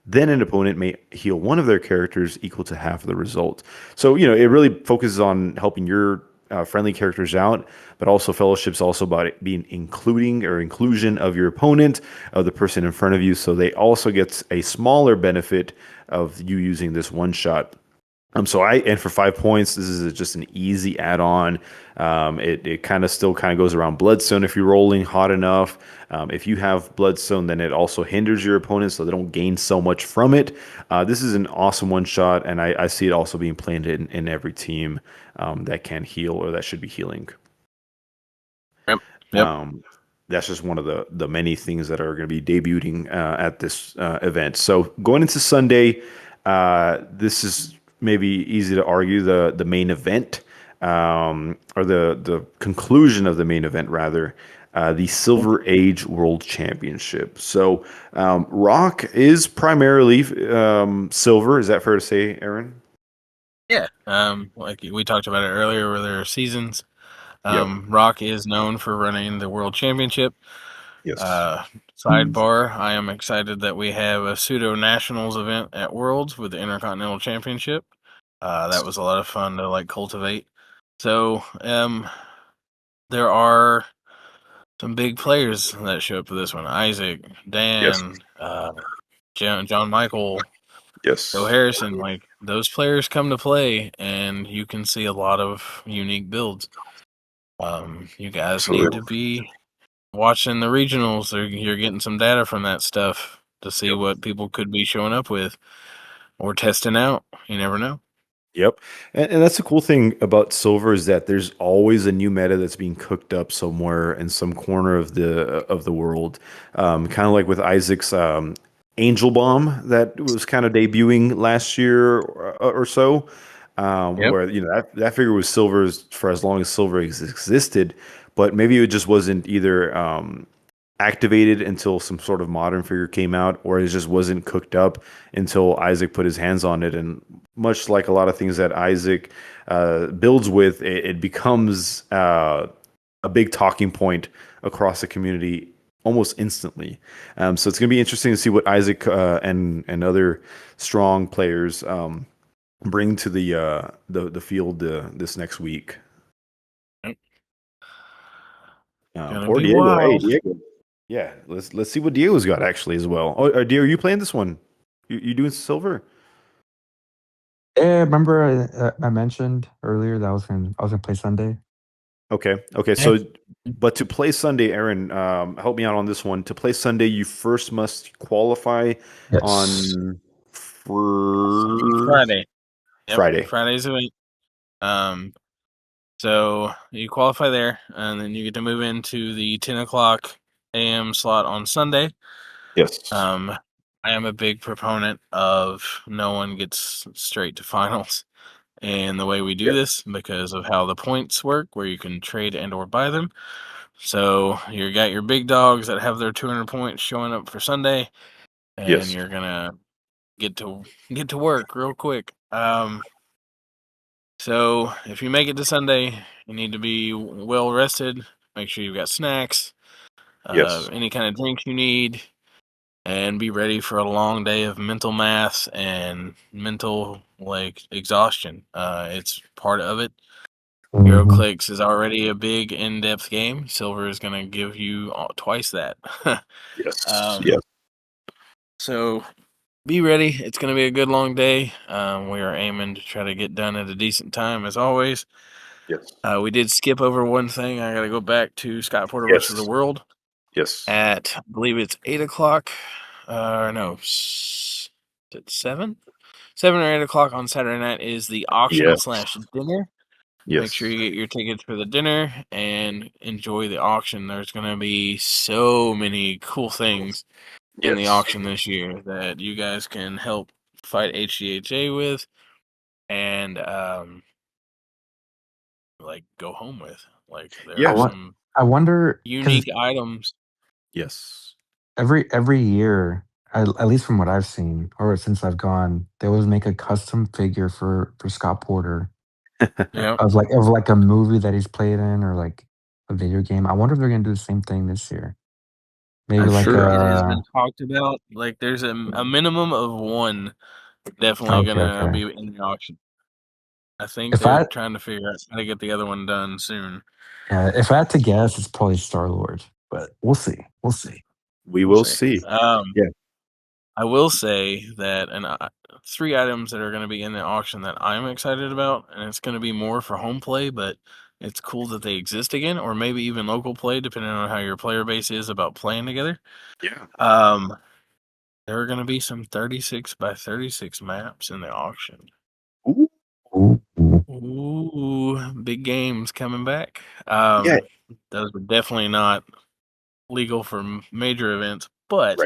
Then an opponent may heal one of their characters equal to half of the result. So, it really focuses on helping your friendly characters out, but also Fellowship's also about it being inclusion of your opponent, of the person in front of you. So they also get a smaller benefit of you using this one shot. And for 5 points, this is just an easy add-on. It kind of still goes around Bloodstone if you're rolling hot enough. If you have Bloodstone, then it also hinders your opponents, so they don't gain so much from it. This is an awesome one shot, and I see it also being played in every team that can heal or that should be healing. Yep. That's just one of the many things that are going to be debuting at this event. So going into Sunday, this is maybe easy to argue the main event, or the conclusion of the main event rather, the Silver Age World Championship. So ROC is primarily silver. Is that fair to say, Aaron? Yeah. Like we talked about it earlier, where there are seasons. Yep. ROC is known for running the World Championship. Yes. Sidebar, I am excited that we have a pseudo nationals event at Worlds with the Intercontinental Championship. That was a lot of fun to cultivate. So there are some big players that show up for this one. Isaac, Yes. Dan, John Michael, Yes. Joe Harrison, those players come to play, and you can see a lot of unique builds. You guys For need real. to be watching the regionals, or you're getting some data from that stuff to see Yep. what people could be showing up with or testing out. You never know. Yep. And that's the cool thing about silver is that there's always a new meta that's being cooked up somewhere in some corner of the world. Kind of like with Isaac's Angel Bomb that was kind of debuting last year or so, Yep. where that figure was silver for as long as silver existed, but maybe it just wasn't either activated until some sort of modern figure came out, or it just wasn't cooked up until Isaac put his hands on it. And much like a lot of things that Isaac builds with, it becomes a big talking point across the community almost instantly. So it's going to be interesting to see what Isaac and other strong players bring to the field this next week. Poor Diego. Wild. Hey, Diego. Yeah, let's see what Diego's got actually as well. Oh, Diego, are you playing this one? You doing silver? Yeah, remember I mentioned earlier that I was gonna play Sunday. Okay. So, but to play Sunday, Aaron, help me out on this one. To play Sunday, you first must qualify on Friday. Yep, Friday. Friday's the week. So you qualify there, and then you get to move into the 10:00 a.m. slot on Sunday. Yes. I am a big proponent of no one gets straight to finals. And the way we do this, because of how the points work, where you can trade and or buy them. So you got your big dogs that have their 200 points showing up for Sunday, and you're gonna get to work real quick. So if you make it to Sunday, you need to be well rested. Make sure you've got snacks, any kind of drinks you need, and be ready for a long day of mental math and mental exhaustion. It's part of it. Heroclix is already a big in-depth game. Silver is going to give you twice that. Yes. So be ready. It's going to be a good long day. We are aiming to try to get done at a decent time, as always. Yes. We did skip over one thing. I got to go back to Scott Porter versus the World. Yes. At, I believe it's 8 o'clock. No, is it 7? 7 or 8 o'clock on Saturday night is the auction / dinner. Yes. Make sure you get your tickets for the dinner and enjoy the auction. There's going to be so many cool things in the auction this year that you guys can help fight HGHA with and go home with. There are some I wonder unique items. Yes. Every year, at least from what I've seen or since I've gone, they always make a custom figure for Scott Porter. Of a movie that he's played in or like a video game. I wonder if they're gonna do the same thing this year. Maybe it has been talked about. There's a minimum of one definitely gonna be in the auction. I think they're trying to figure out how to get the other one done soon. Yeah, if I had to guess, it's probably Star-Lord, but we'll see. We will see. I will say that, and 3 items that are going to be in the auction that I'm excited about, and it's going to be more for home play, but it's cool that they exist again, or maybe even local play, depending on how your player base is about playing together. Yeah. There are going to be some 36 by 36 maps in the auction. Ooh, big games coming back. Those are definitely not legal for major events, but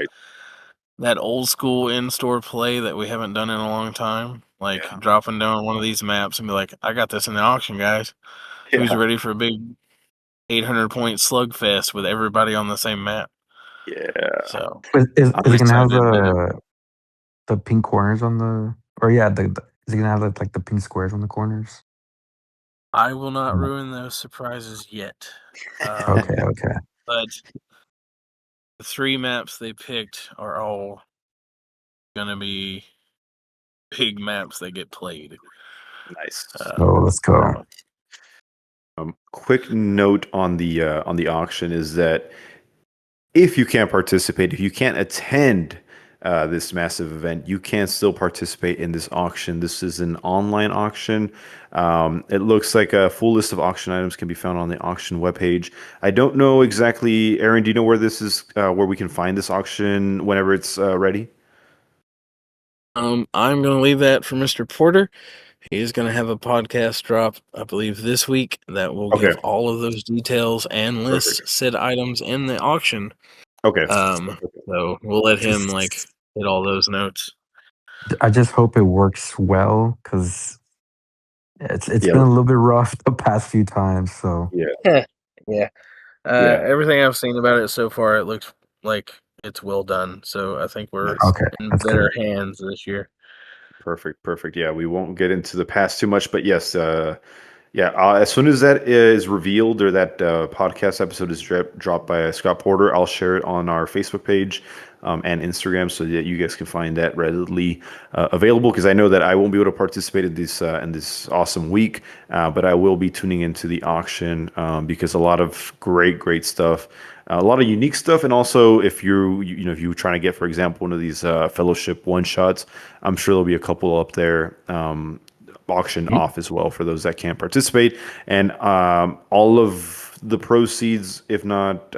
that old school in-store play that we haven't done in a long time, dropping down one of these maps and be like, I got this in the auction, guys. Who's ready for a big 800-point slugfest with everybody on the same map? Yeah. So is it gonna have the pink corners on the is it gonna have like the pink squares on the corners? I will not ruin those surprises yet. Okay. But the 3 maps they picked are all gonna be big maps that get played. Nice. Let's go. Quick note on the auction is that if you can't participate, if you can't attend this massive event, you can still participate in this auction. This is an online auction. It looks like a full list of auction items can be found on the auction webpage. I don't know exactly, Aaron, do you know where this is, where we can find this auction whenever it's ready? I'm going to leave that for Mr. Porter. He's going to have a podcast drop, I believe, this week that will give all of those details and list said items in the auction. Okay. So we'll let him hit all those notes. I just hope it works well because it's been a little bit rough the past few times. So yeah. Everything I've seen about it so far, it looks like it's well done. So I think we're Nice. Okay, in that's better good. hands this year. Perfect. Yeah, we won't get into the past too much, but yes, yeah. As soon as that is revealed or that podcast episode is dropped by Scott Porter, I'll share it on our Facebook page and Instagram so that you guys can find that readily available. Because I know that I won't be able to participate in this awesome week, but I will be tuning into the auction because a lot of great stuff. A lot of unique stuff, and also if if you're trying to get, for example, one of these fellowship one shots, I'm sure there'll be a couple up there auctioned Mhm. off as well for those that can't participate. And all of the proceeds, if not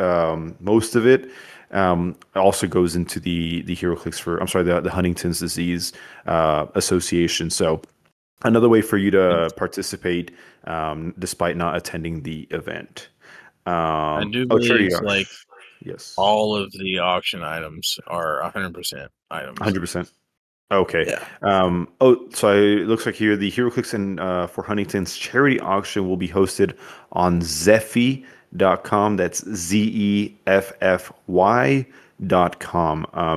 most of it, also goes into the Heroclix for the Huntington's disease association. So another way for you to participate despite not attending the event. I do Oh, charity believe like auction. Yes, all of the auction items are 100% items. 100%. Okay. Yeah. So it looks like here the HeroClix and for Huntington's charity auction will be hosted on Zeffy.com. That's Zeffy.com.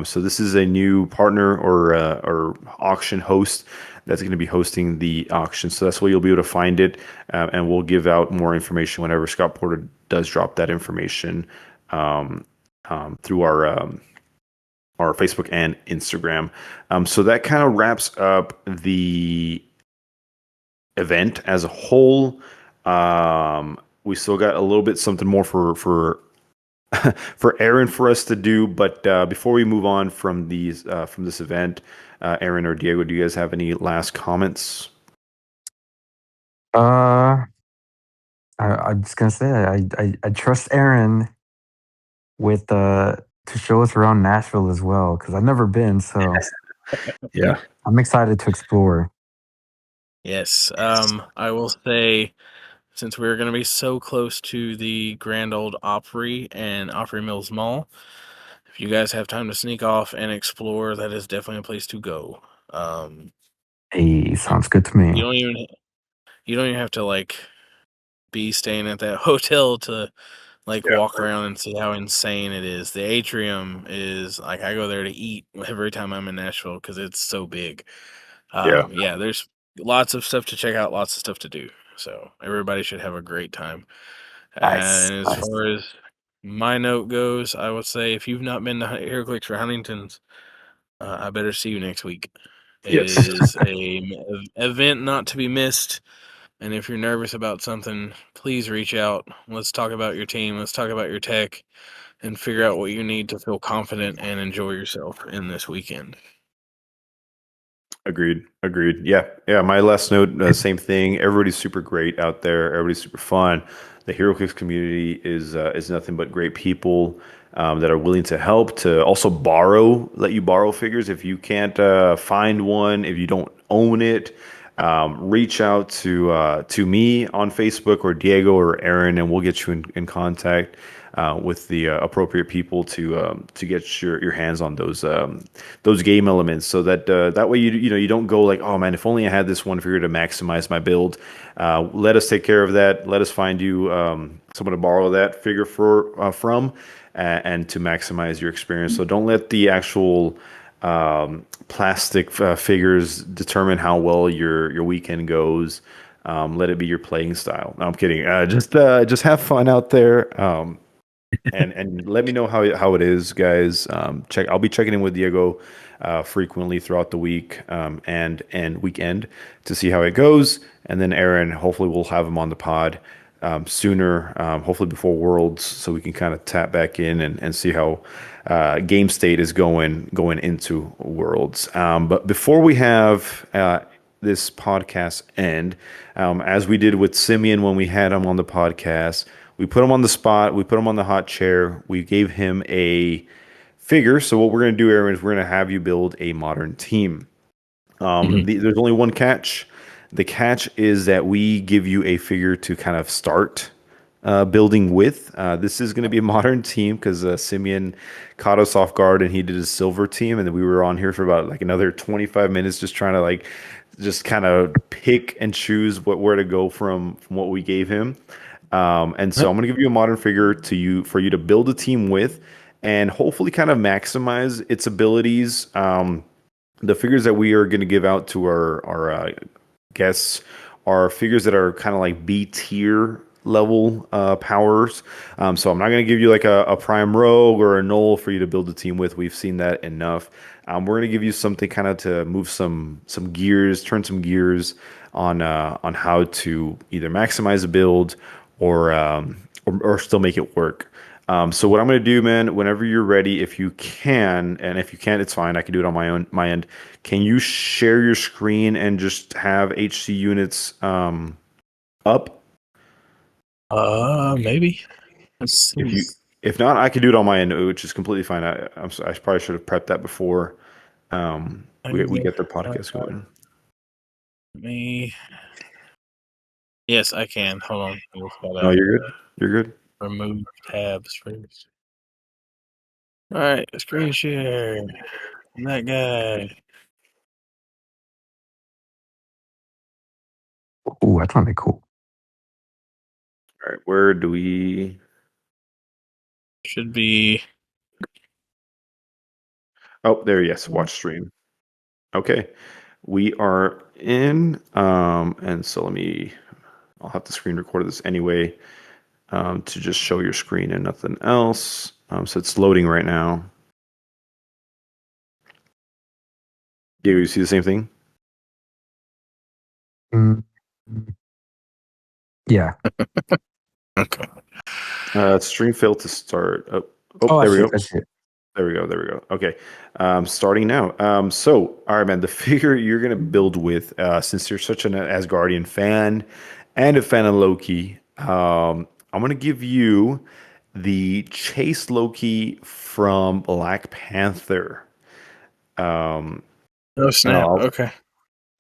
So this is a new partner or auction host that's going to be hosting the auction. So that's where you'll be able to find it, and we'll give out more information whenever Scott Porter does drop that information through our Facebook and Instagram. So that kind of wraps up the event as a whole. We still got a little bit something more for for Aaron for us to do, but before we move on from this event, Aaron or Diego, do you guys have any last comments? Uh, I'm just gonna say I trust Aaron with to show us around Nashville as well because I've never been, so Yeah. I'm excited to explore. Yes. I will say, since we're going to be so close to the Grand Old Opry and Opry Mills Mall, if you guys have time to sneak off and explore, that is definitely a place to go. Hey, sounds good to me. You don't even have to like be staying at that hotel to like Yeah. walk around and see how insane it is. The atrium is like I go there to eat every time I'm in Nashville because it's so big. Yeah. Yeah, there's lots of stuff to check out, lots of stuff to do. So everybody should have a great time. Nice, And as nice. far as my note goes, I would say if you've not been to Heroclix or Huntingtons, I better see you next week. It Yes. is a event not to be missed. And if you're nervous about something, please reach out. Let's talk about your team. Let's talk about your tech and figure out what you need to feel confident and enjoy yourself in this weekend. Agreed. Yeah. My last note, same thing. Everybody's super great out there. Everybody's super fun. The HeroClix community is nothing but great people that are willing to help. To also let you borrow figures if you can't find one, if you don't own it. Reach out to me on Facebook or Diego or Aaron, and we'll get you in contact with the appropriate people to get your hands on those game elements, so that that way you don't go like, oh man, if only I had this one figure to maximize my build. Let us take care of that. Let us find you someone to borrow that figure from and to maximize your experience. So don't let the actual plastic figures determine how well your weekend goes. Let it be your playing style. No, I'm kidding. Just have fun out there. And let me know how it is, guys. I'll be checking in with Diego frequently throughout the week and weekend to see how it goes. And then Aaron, hopefully we'll have him on the pod sooner, hopefully before Worlds, so we can kind of tap back in and see how game state is going into Worlds. But before we have this podcast end, as we did with Simeon when we had him on the podcast, we put him on the spot, we put him on the hot chair, we gave him a figure. So what we're going to do, Aaron, is we're going to have you build a modern team. There's only one catch. The catch is that we give you a figure to kind of start building with. This is going to be a modern team because Simeon caught us off guard and he did his silver team, and then we were on here for about like another 25 minutes just trying to just kind of pick and choose where to go from what we gave him. And so I'm going to give you a modern figure for you to build a team with, and hopefully kind of maximize its abilities. The figures that we are going to give out to our guests are figures that are kind of like B tier level powers. So I'm not going to give you like a prime rogue or a null for you to build a team with. We've seen that enough. We're going to give you something kind of to move some gears, turn some gears on how to either maximize a build or still make it work. So what I'm going to do, man, whenever you're ready, if you can, and if you can't, it's fine. I can do it on my end. Can you share your screen and just have HC units up? Maybe. Let's If see. if not, I can do it on my end, which is completely fine. I probably should have prepped that before we get the podcast going. Me. Yes, I can. Hold on. I just No, gotta you're good. You're good. remove tabs first. All right, screen share. That guy Ooh, that's gonna be cool. All right, where do we? should be. Oh, there. Yes, watch stream. Okay, we are in. And so I'll have to screen record this anyway, to just show your screen and nothing else. So it's loading right now. Yeah, you see the same thing? Mm, yeah. Okay. Stream failed to start. Oh, I There we see. go. I see. There we go. There we go. Okay. Starting now. So, all right, man, the figure you're going to build with, since you're such an Asgardian fan and a fan of Loki, I'm going to give you the Chase Loki from Black Panther. Um, Oh and snap. Okay.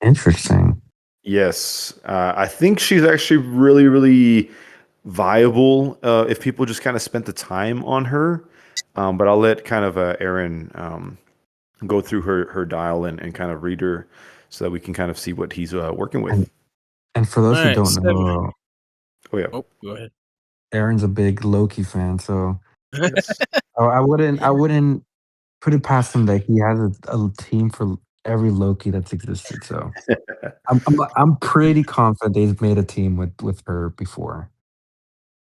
Interesting. yes, I think she's actually really, really viable if people just kind of spent the time on her. But I'll let kind of Aaron go through her dial and kind of read her so that we can kind of see what he's working And with. and for All those who right. don't 7. know, Oh yeah, Oh, go ahead. Aaron's a big Loki fan, so yes. I wouldn't put it past him that he has a team for every Loki that's existed. So I'm pretty confident they've made a team with her before.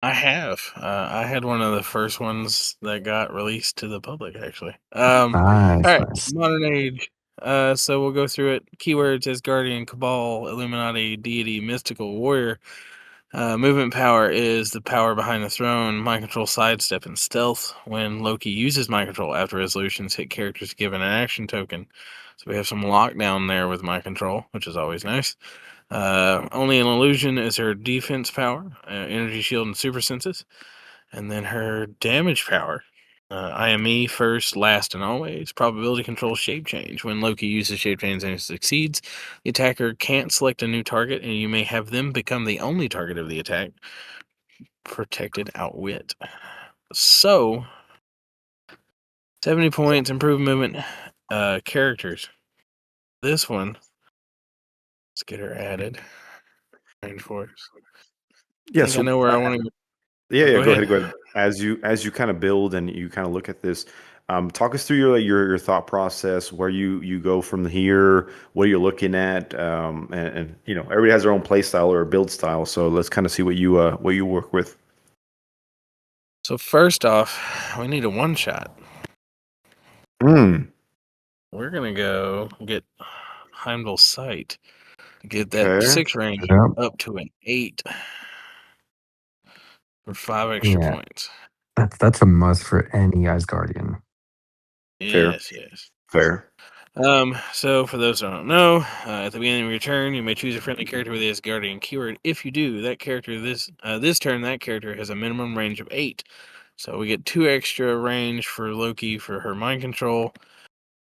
I have. I had one of the first ones that got released to the public, actually. Nice, All right, nice. modern age. So we'll go through it. Keywords as Guardian, Cabal, Illuminati, Deity, Mystical, Warrior. Movement power is the power behind the throne. Mind control, sidestep, and stealth. When Loki uses mind control after resolutions, hit characters given an action token. So we have some lockdown there with mind control, which is always nice. Only an illusion is her defense power, energy shield, and super senses. And then her damage power, IME first, last, and always. Probability control, shape change. When Loki uses shape change and it succeeds, the attacker can't select a new target, and you may have them become the only target of the attack. Protected outwit. So, 70 points, improved movement, characters. This one, let's get her added. Range force. I Yeah. think I know where I want to go. Yeah, Oh, yeah. go Go ahead. ahead. Go ahead. As you kind of build and you kind of look at this, talk us through your thought process, where you go from here, what you're looking at, and everybody has their own play style or build style. So let's kind of see what you work with. So first off, we need a one shot. Hmm. We're gonna go get Heimdall's sight. Get that Okay. 6 range Yep. up to an 8 for 5 extra Yeah, points. that's a must for any Asgardian. Fair. Yes, yes. Fair. So for those who don't know, at the beginning of your turn, you may choose a friendly character with the Asgardian keyword. If you do, that character this turn, that character has a minimum range of 8. So we get 2 extra range for Loki for her mind control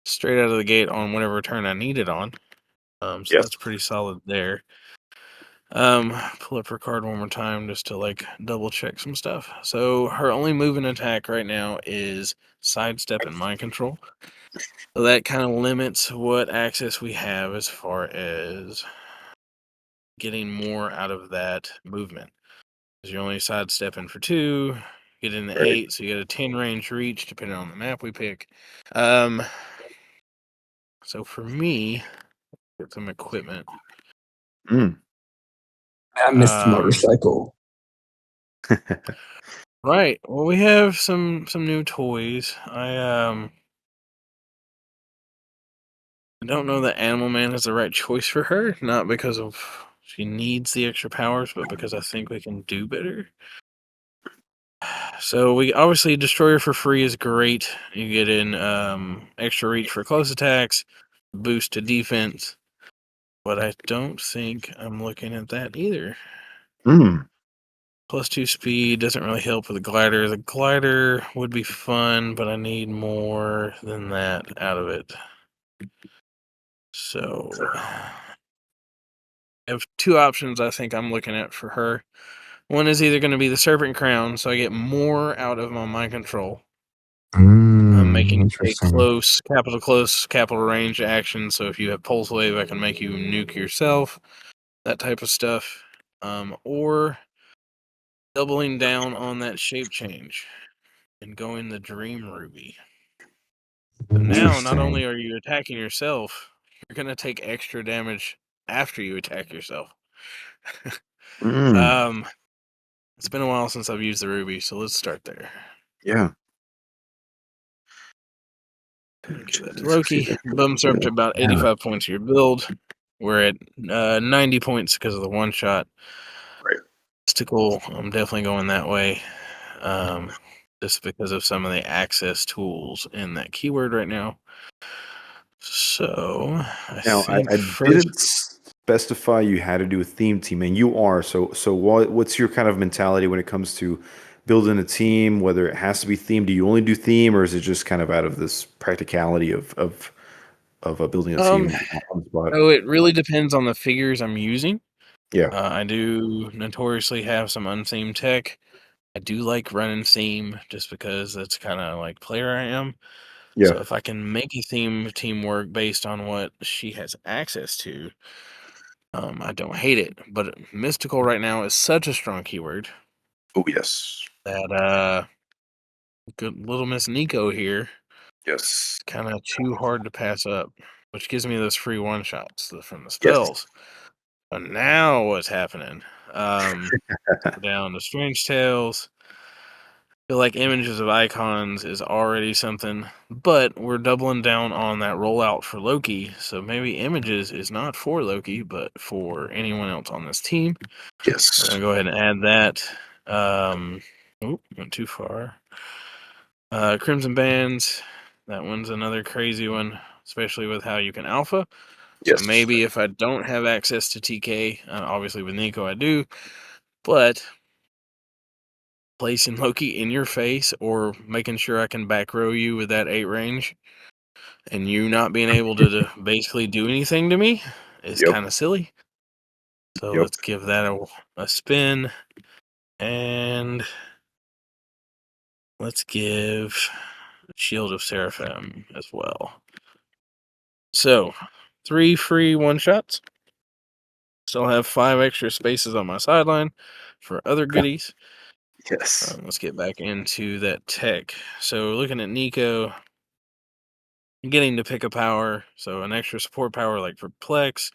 straight out of the gate on whatever turn I need it on. So Yes. that's pretty solid there. Pull up her card one more time just to like double check some stuff. So her only move and attack right now is sidestep and mind control. So that kind of limits what access we have as far as getting more out of that movement. because you're only sidestepping for 2. Get in the 8, so you get a 10 range reach, depending on the map we pick. So for me, get some equipment. I missed the motorcycle. Right. Well, we have some new toys. I don't know that Animal Man is the right choice for her, not because of she needs the extra powers, but because I think we can do better. So we obviously Destroyer for free is great. You get in extra reach for close attacks, boost to defense, but I don't think I'm looking at that either. +2 speed doesn't really help with the glider. The glider would be fun, but I need more than that out of it. So I have 2 options I think I'm looking at for her. One is either going to be the Serpent Crown, so I get more out of my mind control. I'm making a close, capital range action, so if you have Pulse Wave, I can make you nuke yourself, that type of stuff. Or doubling down on that shape change and going the Dream Ruby. So now, not only are you attacking yourself, you're going to take extra damage after you attack yourself. It's been a while since I've used the Ruby, so let's start there. Yeah. Give that to Loki. Bumps her up to about 85 points of your build. We're at 90 points because of the one shot. Right. Mystical, I'm definitely going that way. Just because of some of the access tools in that keyword right now. So I didn't specify you had to do a theme team, and you are. So what's your kind of mentality when it comes to building a team? Whether it has to be themed, do you only do theme, or is it just kind of out of this practicality of building a team on the spot? Oh, it really depends on the figures I'm using. Yeah. I do notoriously have some unthemed tech. I do like running theme just because that's kind of like player I am. Yeah. So if I can make a team work based on what she has access to, I don't hate it. But mystical right now is such a strong keyword. Oh yes. That good little Miss Nico here. Yes. Kind of too hard to pass up, which gives me those free one shots from the spells. But now what's happening? Down to Strange Tales. I feel like Images of Icons is already something, but we're doubling down on that rollout for Loki. So maybe Images is not for Loki, but for anyone else on this team. Yes. We're gonna go ahead and add that. Went too far. Crimson Bands. That one's another crazy one, especially with how you can alpha. Yes. So maybe if I don't have access to TK, obviously with Nico I do, but placing Loki in your face or making sure I can back row you with that 8 range and you not being able to basically do anything to me is kind of silly. So let's give that a spin, and let's give Shield of Seraphim as well. So 3 free one-shots. Still have 5 extra spaces on my sideline for other goodies. Yes. Let's get back into that tech. So looking at Nico, getting to pick a power, so an extra support power like Perplex,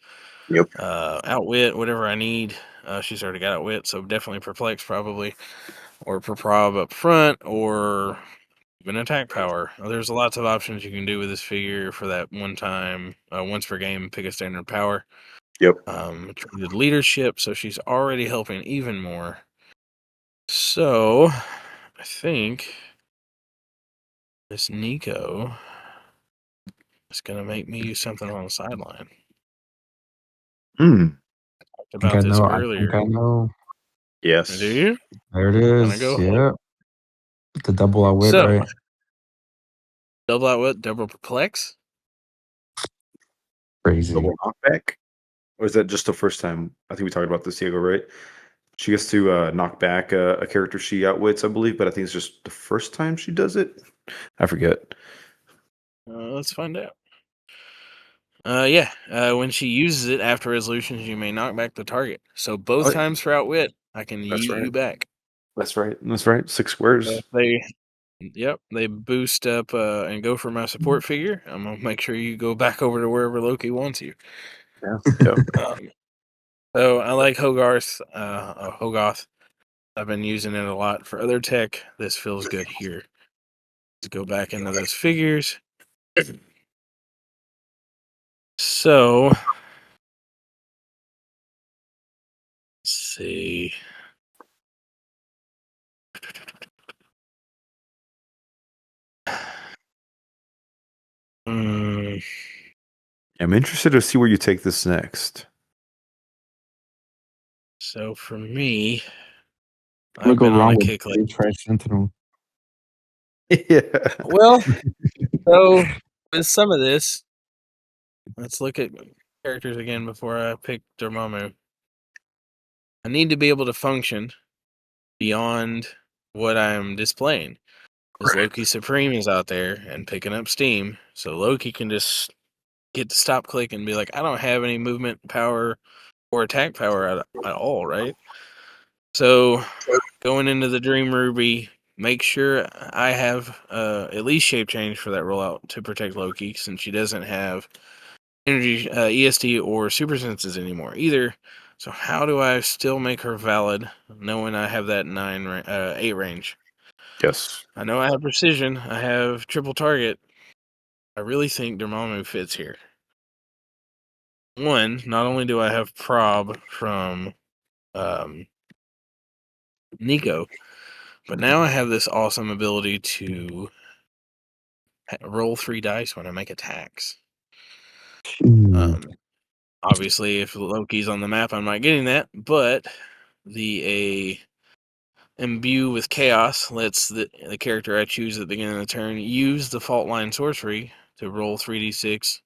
Outwit, whatever I need. She's already got Outwit, so definitely Perplex probably, or Perprob up front, or even attack power. There's lots of options you can do with this figure for that one time, once per game, pick a standard power. Treated leadership, so she's already helping even more. So I think this Nico is going to make me use something on the sideline. I talked about this earlier. I think I know. Yes. Do you? There it is. Yeah. The double outwit, right? Double outwit, double perplex? Crazy. Double knockback? Or is that just the first time? I think we talked about this, Diego, right? She gets to knock back a character she outwits, I believe, but I think it's just the first time she does it. I forget. Let's find out. When she uses it after resolutions, you may knock back the target. So both times for outwit, I can That's yeet right. you back. That's right. That's right. 6 squares. They boost up and go for my support figure. I'm gonna make sure you go back over to wherever Loki wants you. Yeah. Yeah. So I like Hogarth. Hogarth. I've been using it a lot for other tech. This feels good here. Let's go back into those figures. So let's see. I'm interested to see where you take this next. So for me, I'm gonna I've go been on wrong a with kick like Tri Sentinel. Yeah. well. So with some of this, let's look at characters again before I pick Dormammu. I need to be able to function beyond what I'm displaying. Because Loki Supreme is out there and picking up steam, so Loki can just get the stop click and be like, I don't have any movement power or attack power at all, right? So going into the Dream Ruby, make sure I have at least shape change for that rollout to protect Loki, since she doesn't have energy ESD or super senses anymore either. So how do I still make her valid, knowing I have that 8 range? Yes. I know I have precision. I have triple target. I really think Dormammu fits here. One, not only do I have prob from Nico, but now I have this awesome ability to roll 3 dice when I make attacks. Obviously, if Loki's on the map, I'm not getting that, but the imbue with chaos lets the character I choose at the beginning of the turn use the fault line sorcery to roll 3d6,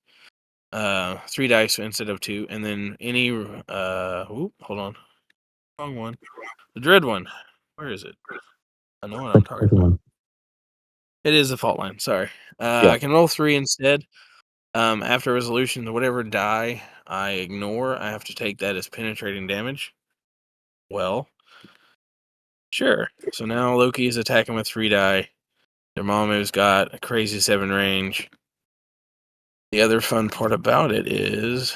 3 dice instead of 2, and then any hold on, wrong one, the dread one. Where is it? I know what I'm talking about. It is the fault line. Sorry. Yeah. I can roll 3 instead. After resolution, whatever die I ignore, I have to take that as penetrating damage. Well, sure. So now Loki is attacking with 3 die. Dormammu's got a crazy 7 range. The other fun part about it is,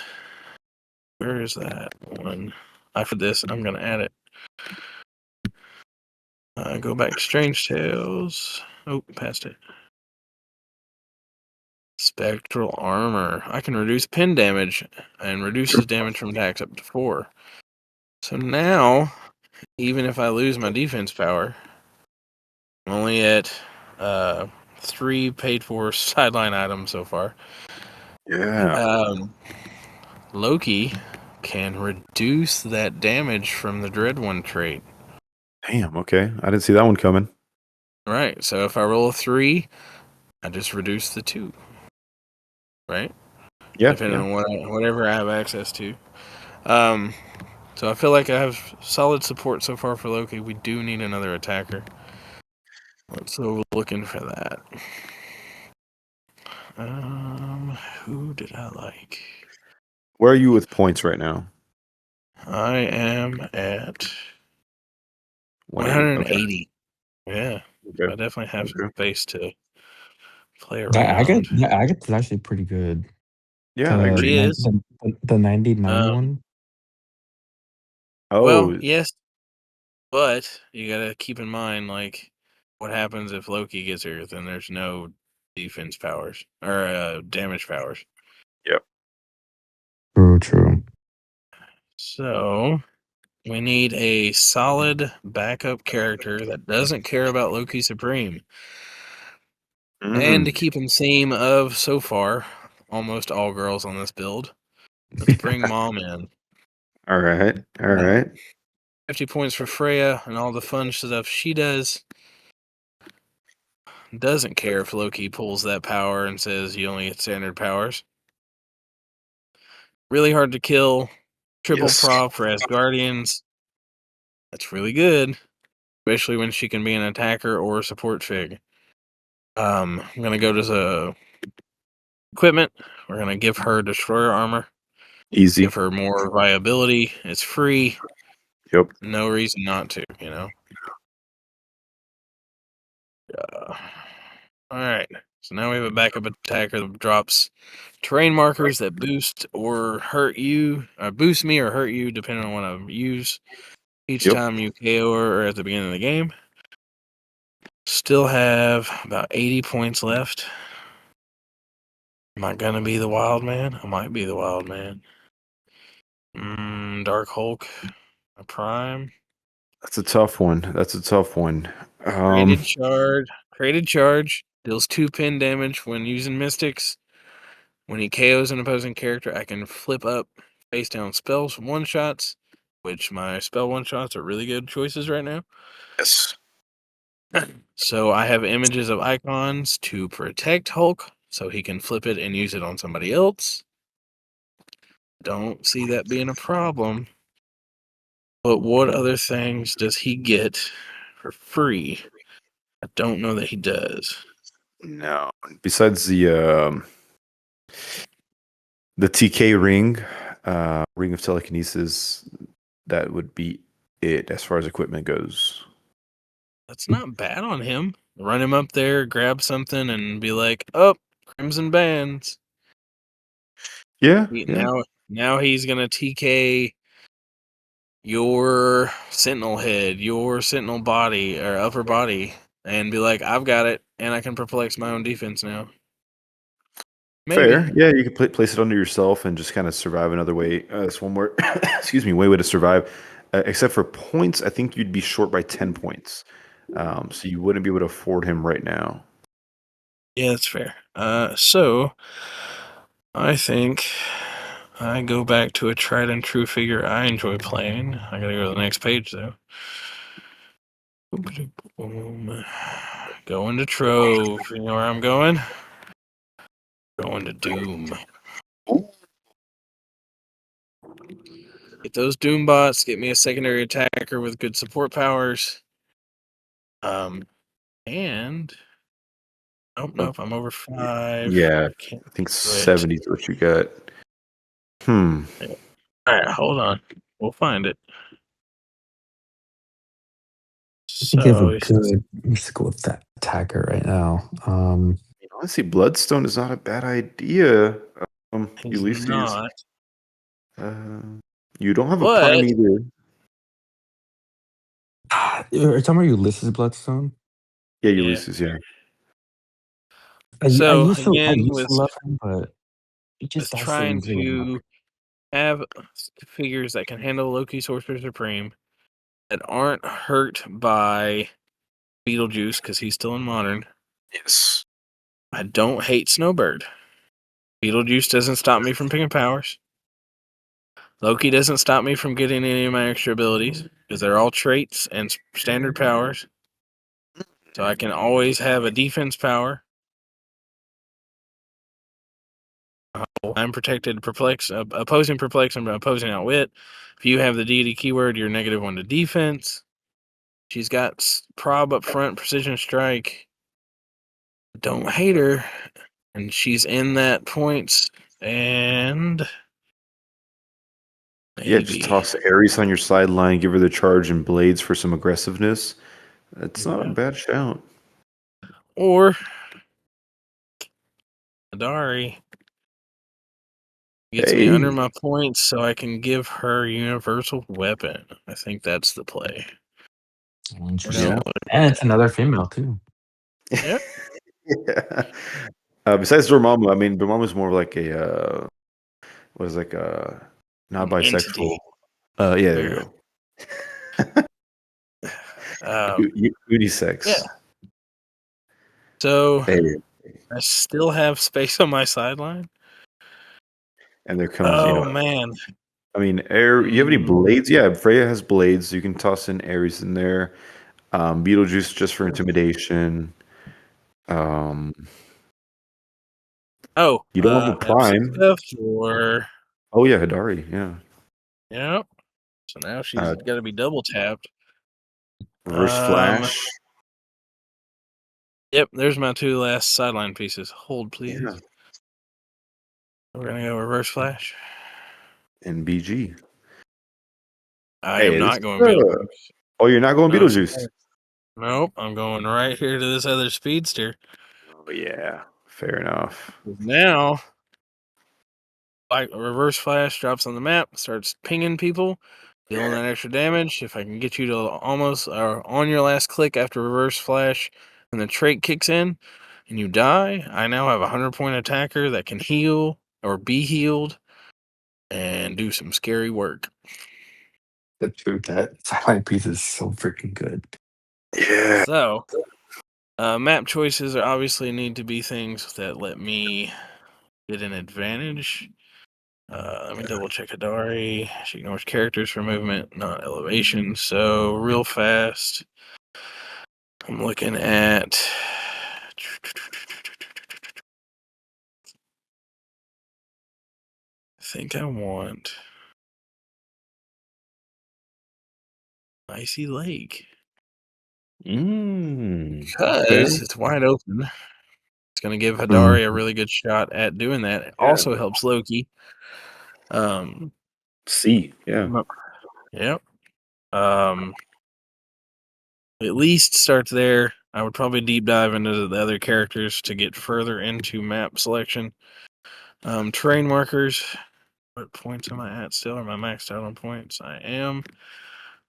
where is that one? I for this, I'm gonna add it. Go back to Strange Tales. Oh, past it. Spectral armor. I can reduce pin damage and reduces damage from attacks up to 4. So now, even if I lose my defense power, I'm only at 3 paid for sideline items so far. Yeah. Loki can reduce that damage from the Dread One trait. Damn. Okay. I didn't see that one coming. Right. So if I roll a 3, I just reduce the 2. Right? Yeah. Depending on whatever I have access to. So I feel like I have solid support so far for Loki. We do need another attacker. So we're looking for that. Who did I like? Where are you with points right now? I am at 180. 180. Okay. Yeah. Okay. I definitely have space to play The around. agate is actually pretty good. Yeah, I agree. She is. The 99 one. Oh, Well, yes, but you gotta keep in mind, like, what happens if Loki gets her? Then there's no defense powers or damage powers. Yep. True. So we need a solid backup character that doesn't care about Loki Supreme. And to keep in theme of, so far, almost all girls on this build, let's bring Mom in. All right. 50 points for Freya and all the fun stuff she does. Doesn't care if Loki pulls that power and says you only get standard powers. Really hard to kill. Triple prop for Asgardians. That's really good. Especially when she can be an attacker or a support fig. I'm going to go to the equipment. We're going to give her Destroyer armor. Easy. Give her more viability. It's free. Yep. No reason not to, you know. All right. So now we have a backup attacker that drops terrain markers that boost or hurt you, boost me or hurt you, depending on what I use. Each Yep. time you KO her or at the beginning of the game. Still have about 80 points left. Am I gonna be the wild man? I might be the wild man. Dark Hulk, a prime. That's a tough one. Created charge. Deals 2 pin damage when using mystics. When he KOs an opposing character, I can flip up face down spells one shots, which my spell one shots are really good choices right now. Yes. So I have images of icons to protect Hulk, so he can flip it and use it on somebody else. Don't see that being a problem. But what other things does he get for free? I don't know that he does. No. Besides the TK ring, ring of telekinesis, that would be it as far as equipment goes. That's not bad on him. Run him up there, grab something, and be like, "Oh, Crimson Bands." Yeah. Now he's gonna TK your Sentinel head, your Sentinel body or upper body, and be like, "I've got it, and I can perplex my own defense now." Maybe. Fair. Yeah, you could place it under yourself and just kind of survive another way. That's one more, excuse me, way to survive. Except for points, I think you'd be short by 10 points. So you wouldn't be able to afford him right now. Yeah, that's fair. So I think I go back to a tried and true figure I enjoy playing. I gotta go to the next page though. Boom. Going to Trove. You know where I'm going? Going to Doom. Get those Doom bots. Get me a secondary attacker with good support powers. And I don't know if I'm over 5. Yeah, Can't I think do it. 70 is what you got. All right, hold on. We'll find it. I think you have So a good mystical attacker right now. Honestly, Bloodstone is not a bad idea. he's Ulysses. not. You don't have a But prime either. Are you talking about Ulysses Bloodstone? Yeah, Yeah. Ulysses. Yeah. I So used to again, love him, but he just does trying things really well. to have figures that can handle Loki Sorcerer Supreme that aren't hurt by Beetlejuice because he's still in Modern. Yes. I don't hate Snowbird. Beetlejuice doesn't stop me from picking powers. Loki doesn't stop me from getting any of my extra abilities because they're all traits and standard powers. So I can always have a defense power. I'm protected, perplex, opposing perplex, and opposing outwit. If you have the deity keyword, you're -1 to defense. She's got prob up front, precision strike. Don't hate her, and she's in that points. And maybe. Yeah, just toss Ares on your sideline, give her the charge and blades for some aggressiveness. That's not a bad shout. Or Adari gets me under my points so I can give her universal weapon. I think that's the play. Interesting. And it's another female too. Yep. Yeah. Besides Dormammu, I mean, Dormammu's more like a not bisexual. Yeah, there you go. Unisex. Yeah. So Hey. I still have space on my sideline. And there comes, man. I mean, you have any blades? Yeah, Freya has blades. You can toss in Ares in there. Beetlejuice just for intimidation. You don't have a prime. Or Oh yeah, Hidari. Yeah. Yep. So now she's got to be double tapped. Reverse flash. Yep, there's my 2 last sideline pieces. Hold, please. Yeah. We're gonna go reverse flash And BG. I Hey, am this not going Beetlejuice. oh, you're not going No, Beetlejuice. nope, I'm going right here to this other speedster. Oh yeah, fair enough. Now, like reverse flash drops on the map, starts pinging people, dealing that extra damage. If I can get you to almost or on your last click after reverse flash, and the trait kicks in, and you die, I now have a 100-point attacker that can heal or be healed and do some scary work. The truth that Silent Piece is so freaking good. Yeah. So, map choices are obviously need to be things that let me get an advantage. Let me double check Hadari. She ignores characters for movement, not elevation. So, real fast, I'm looking at. I think I want Icy Lake. Because it's wide open. It's going to give Hadari a really good shot at doing that. It also helps Loki. C. Yeah. Yep. At least start there. I would probably deep dive into the other characters to get further into map selection. Terrain markers. What points am I at still? Am I maxed out on points? I am.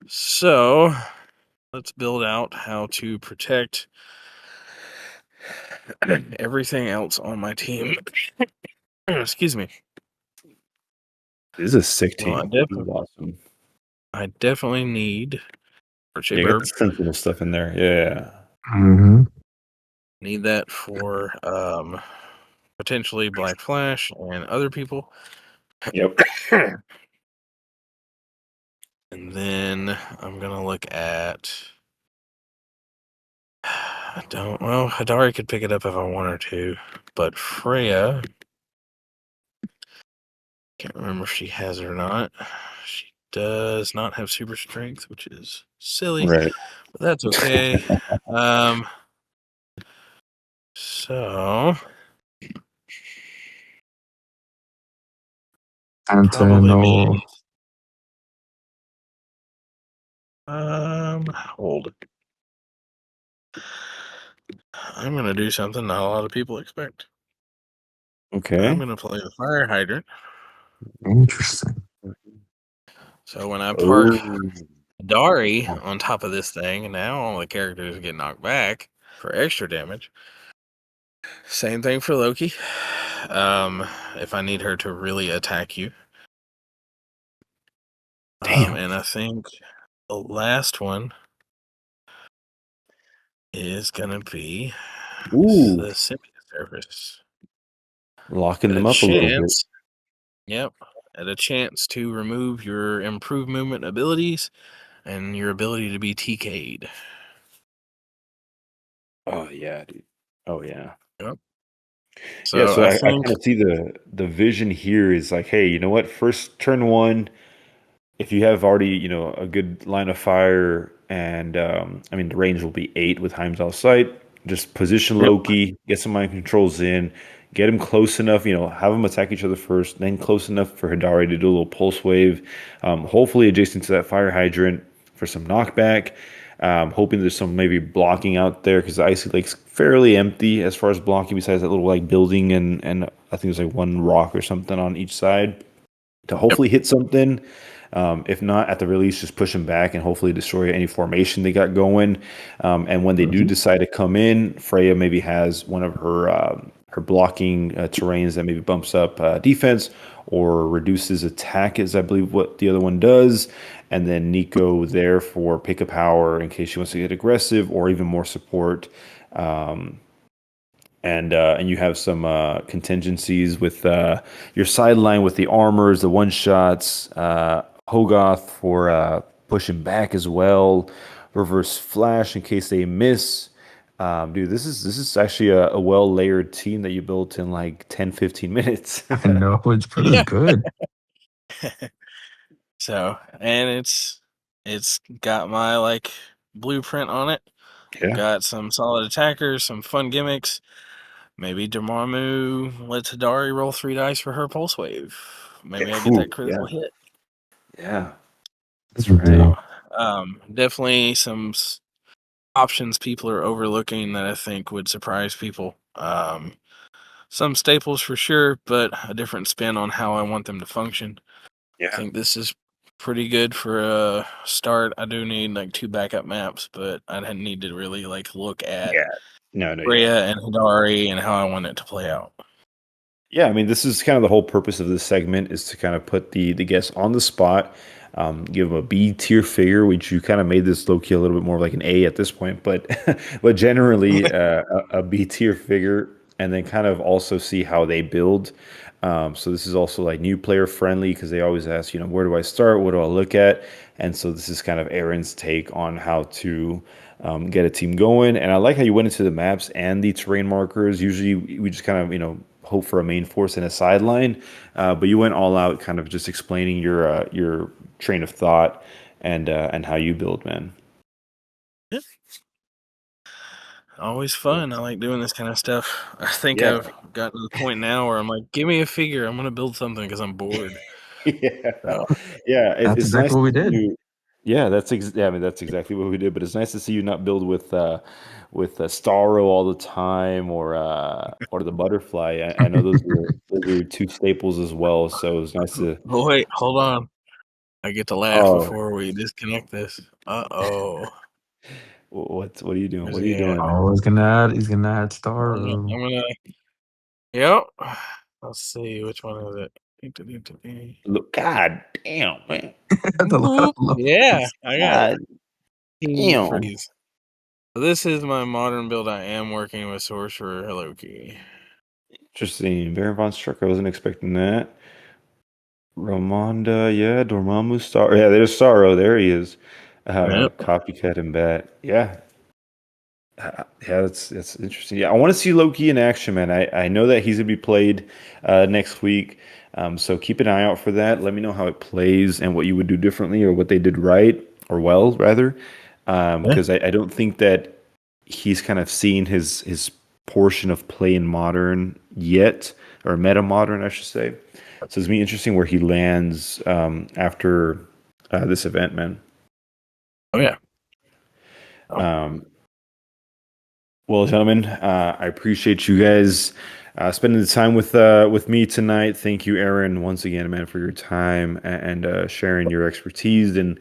So let's build out how to protect everything else on my team. Excuse me. This is a sick team. Well, This is awesome. I definitely need Yeah, get the sensible stuff in there. Yeah. Mm-hmm. Need that for potentially Black Flash and other people. Yep. And then I'm gonna look at. Hadari could pick it up if I want her to, but Freya, can't remember if she has it or not. She does not have super strength, which is silly, Right. but that's okay. So probably me. Hold. I'm gonna do something not a lot of people expect. Okay. I'm gonna play the fire hydrant. Interesting. So when I park Oh. Dari on top of this thing, and now all the characters get knocked back for extra damage. Same thing for Loki. If I need her to really attack you. Damn. And I think the last one is gonna be the semi-surface. Locking them up a little bit. Yep. At a chance to remove your improved movement abilities and your ability to be TK'd. Oh yeah, dude. Oh yeah. Yep. Yeah, so I think kind of see the vision here is like, hey, you know what? First turn one, if you have already, a good line of fire, and I mean the range will be 8 with Heimdall's sight. Just position Loki, get some mind controls in, get him close enough, have them attack each other first, then close enough for Hidari to do a little pulse wave, hopefully adjacent to that fire hydrant for some knockback. Hoping there's some maybe blocking out there because the Icy Lake's fairly empty as far as blocking, besides that little like building and I think there's like one rock or something on each side to hopefully hit something. If not, at the release, just push them back and hopefully destroy any formation they got going. And when they do decide to come in, Freya maybe has one of her blocking terrains that maybe bumps up defense or reduces attack, is I believe what the other one does. And then Nico there for pick a power in case she wants to get aggressive or even more support. And you have some contingencies with your sideline with the armors, the one shots, Hogarth for pushing back as well, reverse flash in case they miss. Dude, this is actually a well layered team that you built in like 10, 15 minutes. I know it's pretty good. And it's got my like blueprint on it. Yeah. Got some solid attackers, some fun gimmicks. Maybe Dormammu lets Hidari roll 3 dice for her pulse wave. Maybe I get that critical hit. Yeah. That's right. So, definitely some options people are overlooking that I think would surprise people. Some staples for sure, but a different spin on how I want them to function. I think this is pretty good for a start. I do need like 2 backup maps, but I need to really like look at No, Rhea and Hidari and how I want it to play out. Yeah, I mean, this is kind of the whole purpose of this segment is to kind of put the guests on the spot, give them a B tier figure, which you kind of made this low key a little bit more like an A at this point, but but generally a B tier figure, and then kind of also see how they build. So this is also like new player friendly because they always ask, where do I start? What do I look at? And so this is kind of Aaron's take on how to get a team going. And I like how you went into the maps and the terrain markers. Usually we just kind of, hope for a main force and a sideline. But you went all out, kind of just explaining your train of thought and how you build, man. Yeah. Always fun. I like doing this kind of stuff. I think Yeah. I've gotten to the point now where I'm like, give me a figure. I'm going to build something because I'm bored. Yeah, So, yeah. That's It's nice exactly what we to see did. you. Yeah, yeah, I mean, that's exactly what we did. But it's nice to see you not build with Starro all the time or the butterfly. I know those are your two staples as well. So it's nice to. oh, wait, hold on. I get to laugh Oh, before we disconnect this. Uh-oh. what are you doing? Where's What are he you at? doing? Oh, he's gonna add Star. I'm gonna. Yep. Let's see. Which one is it? Look, God damn, man. That's a lot of love. Yeah, I got God damn. freeze. This is my modern build. I am working with Sorcerer Heroclix. Interesting. Baron von Struck. I wasn't expecting that. Ramonda, yeah, Dormammu Star. Yeah, there's Starro. There he is. Yep. Copycat and Bat. Yeah. Yeah, that's interesting. Yeah, I want to see Loki in action, man. I know that he's gonna be played next week. So keep an eye out for that. Let me know how it plays and what you would do differently or what they did right or well, rather. Because I don't think that he's kind of seen his portion of play in modern yet, or meta modern, I should say. So it's gonna be interesting where he lands after this event, man. Oh yeah. Well, gentlemen, I appreciate you guys spending the time with me tonight. Thank you, Aaron, once again, man, for your time and sharing your expertise and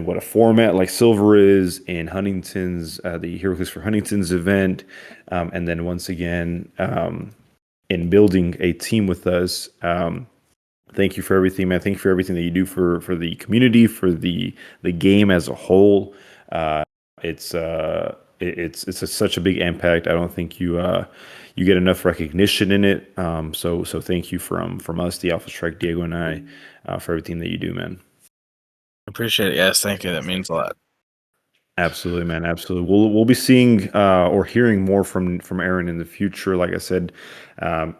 what a format like Silver is in Huntingtons, the Heroclix for Huntingtons event, and then once again in building a team with us. Thank you for everything, man. Thank you for everything that you do for the community, for the game as a whole. It's such a big impact. I don't think you get enough recognition in it. So thank you from us, the Alpha Strike, Diego and I, for everything that you do, man. Appreciate it. Yes, thank you. That means a lot. Absolutely, man. Absolutely. We'll be seeing or hearing more from Aaron in the future. Like I said,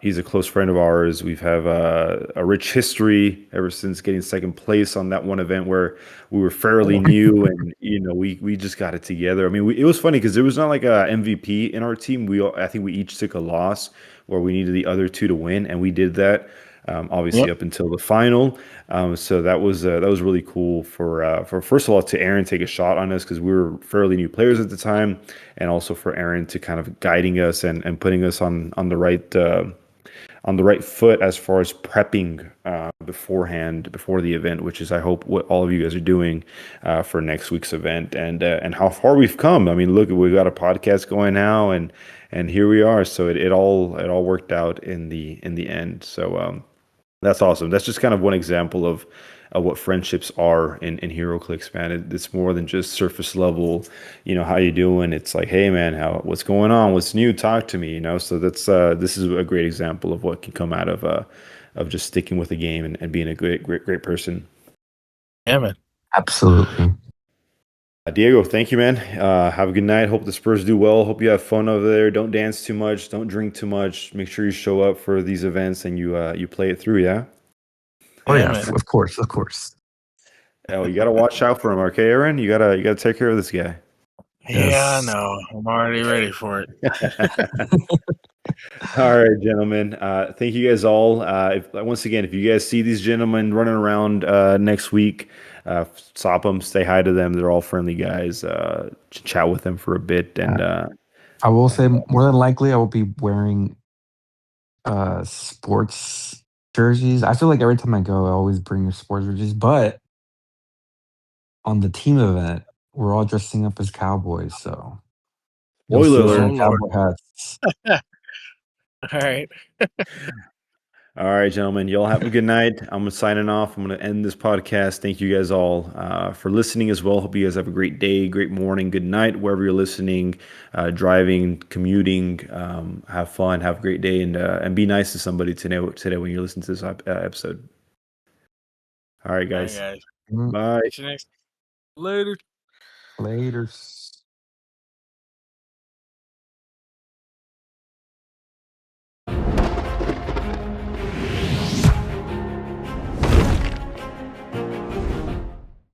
he's a close friend of ours. We've have a rich history ever since getting second place on that one event where we were fairly new, and we just got it together. I mean, it was funny because there was not like a MVP in our team. I think we each took a loss where we needed the other two to win, and we did that. Obviously up until the final. So that was really cool for first of all to Aaron take a shot on us because we were fairly new players at the time, and also for Aaron to kind of guiding us and putting us on the right foot as far as prepping beforehand before the event, which is I hope what all of you guys are doing for next week's event and how far we've come. I mean, look, we've got a podcast going now and here we are. So it all worked out in the end. So that's awesome. That's just kind of one example of what friendships are in Heroclix, man. It's more than just surface level, how you doing? It's like, hey, man, what's going on? What's new? Talk to me, So that's this is a great example of what can come out of just sticking with the game and being a great person. Yeah, man. Absolutely. Diego, thank you, man. Have a good night. Hope the Spurs do well. Hope you have fun over there. Don't dance too much. Don't drink too much. Make sure you show up for these events and you play it through. Yeah. Oh Yeah, yeah, man. of course. Oh, you gotta watch out for him, okay, Aaron? You gotta take care of this guy. Yeah, I Yes. know. I'm already ready for it. All right, gentlemen. Thank you guys all. Once again, if you guys see these gentlemen running around next week, stop them, say hi to them. They're all friendly guys. Chat with them for a bit, and I will say more than likely I will be wearing sports jerseys. I feel like every time I go, I always bring sports jerseys, but on the team event, we're all dressing up as cowboys, so you'll spoiler see us alert. wearing Oh Lord. cowboy hats. All right. All right, gentlemen. Y'all have a good night. I'm signing off. I'm going to end this podcast. Thank you guys all for listening as well. Hope you guys have a great day, great morning, good night, wherever you're listening, driving, commuting. Have fun, have a great day, and be nice to somebody today when you listen to this episode. All right, All right, guys. guys. Mm, Bye. Catch you next. Later. Laters.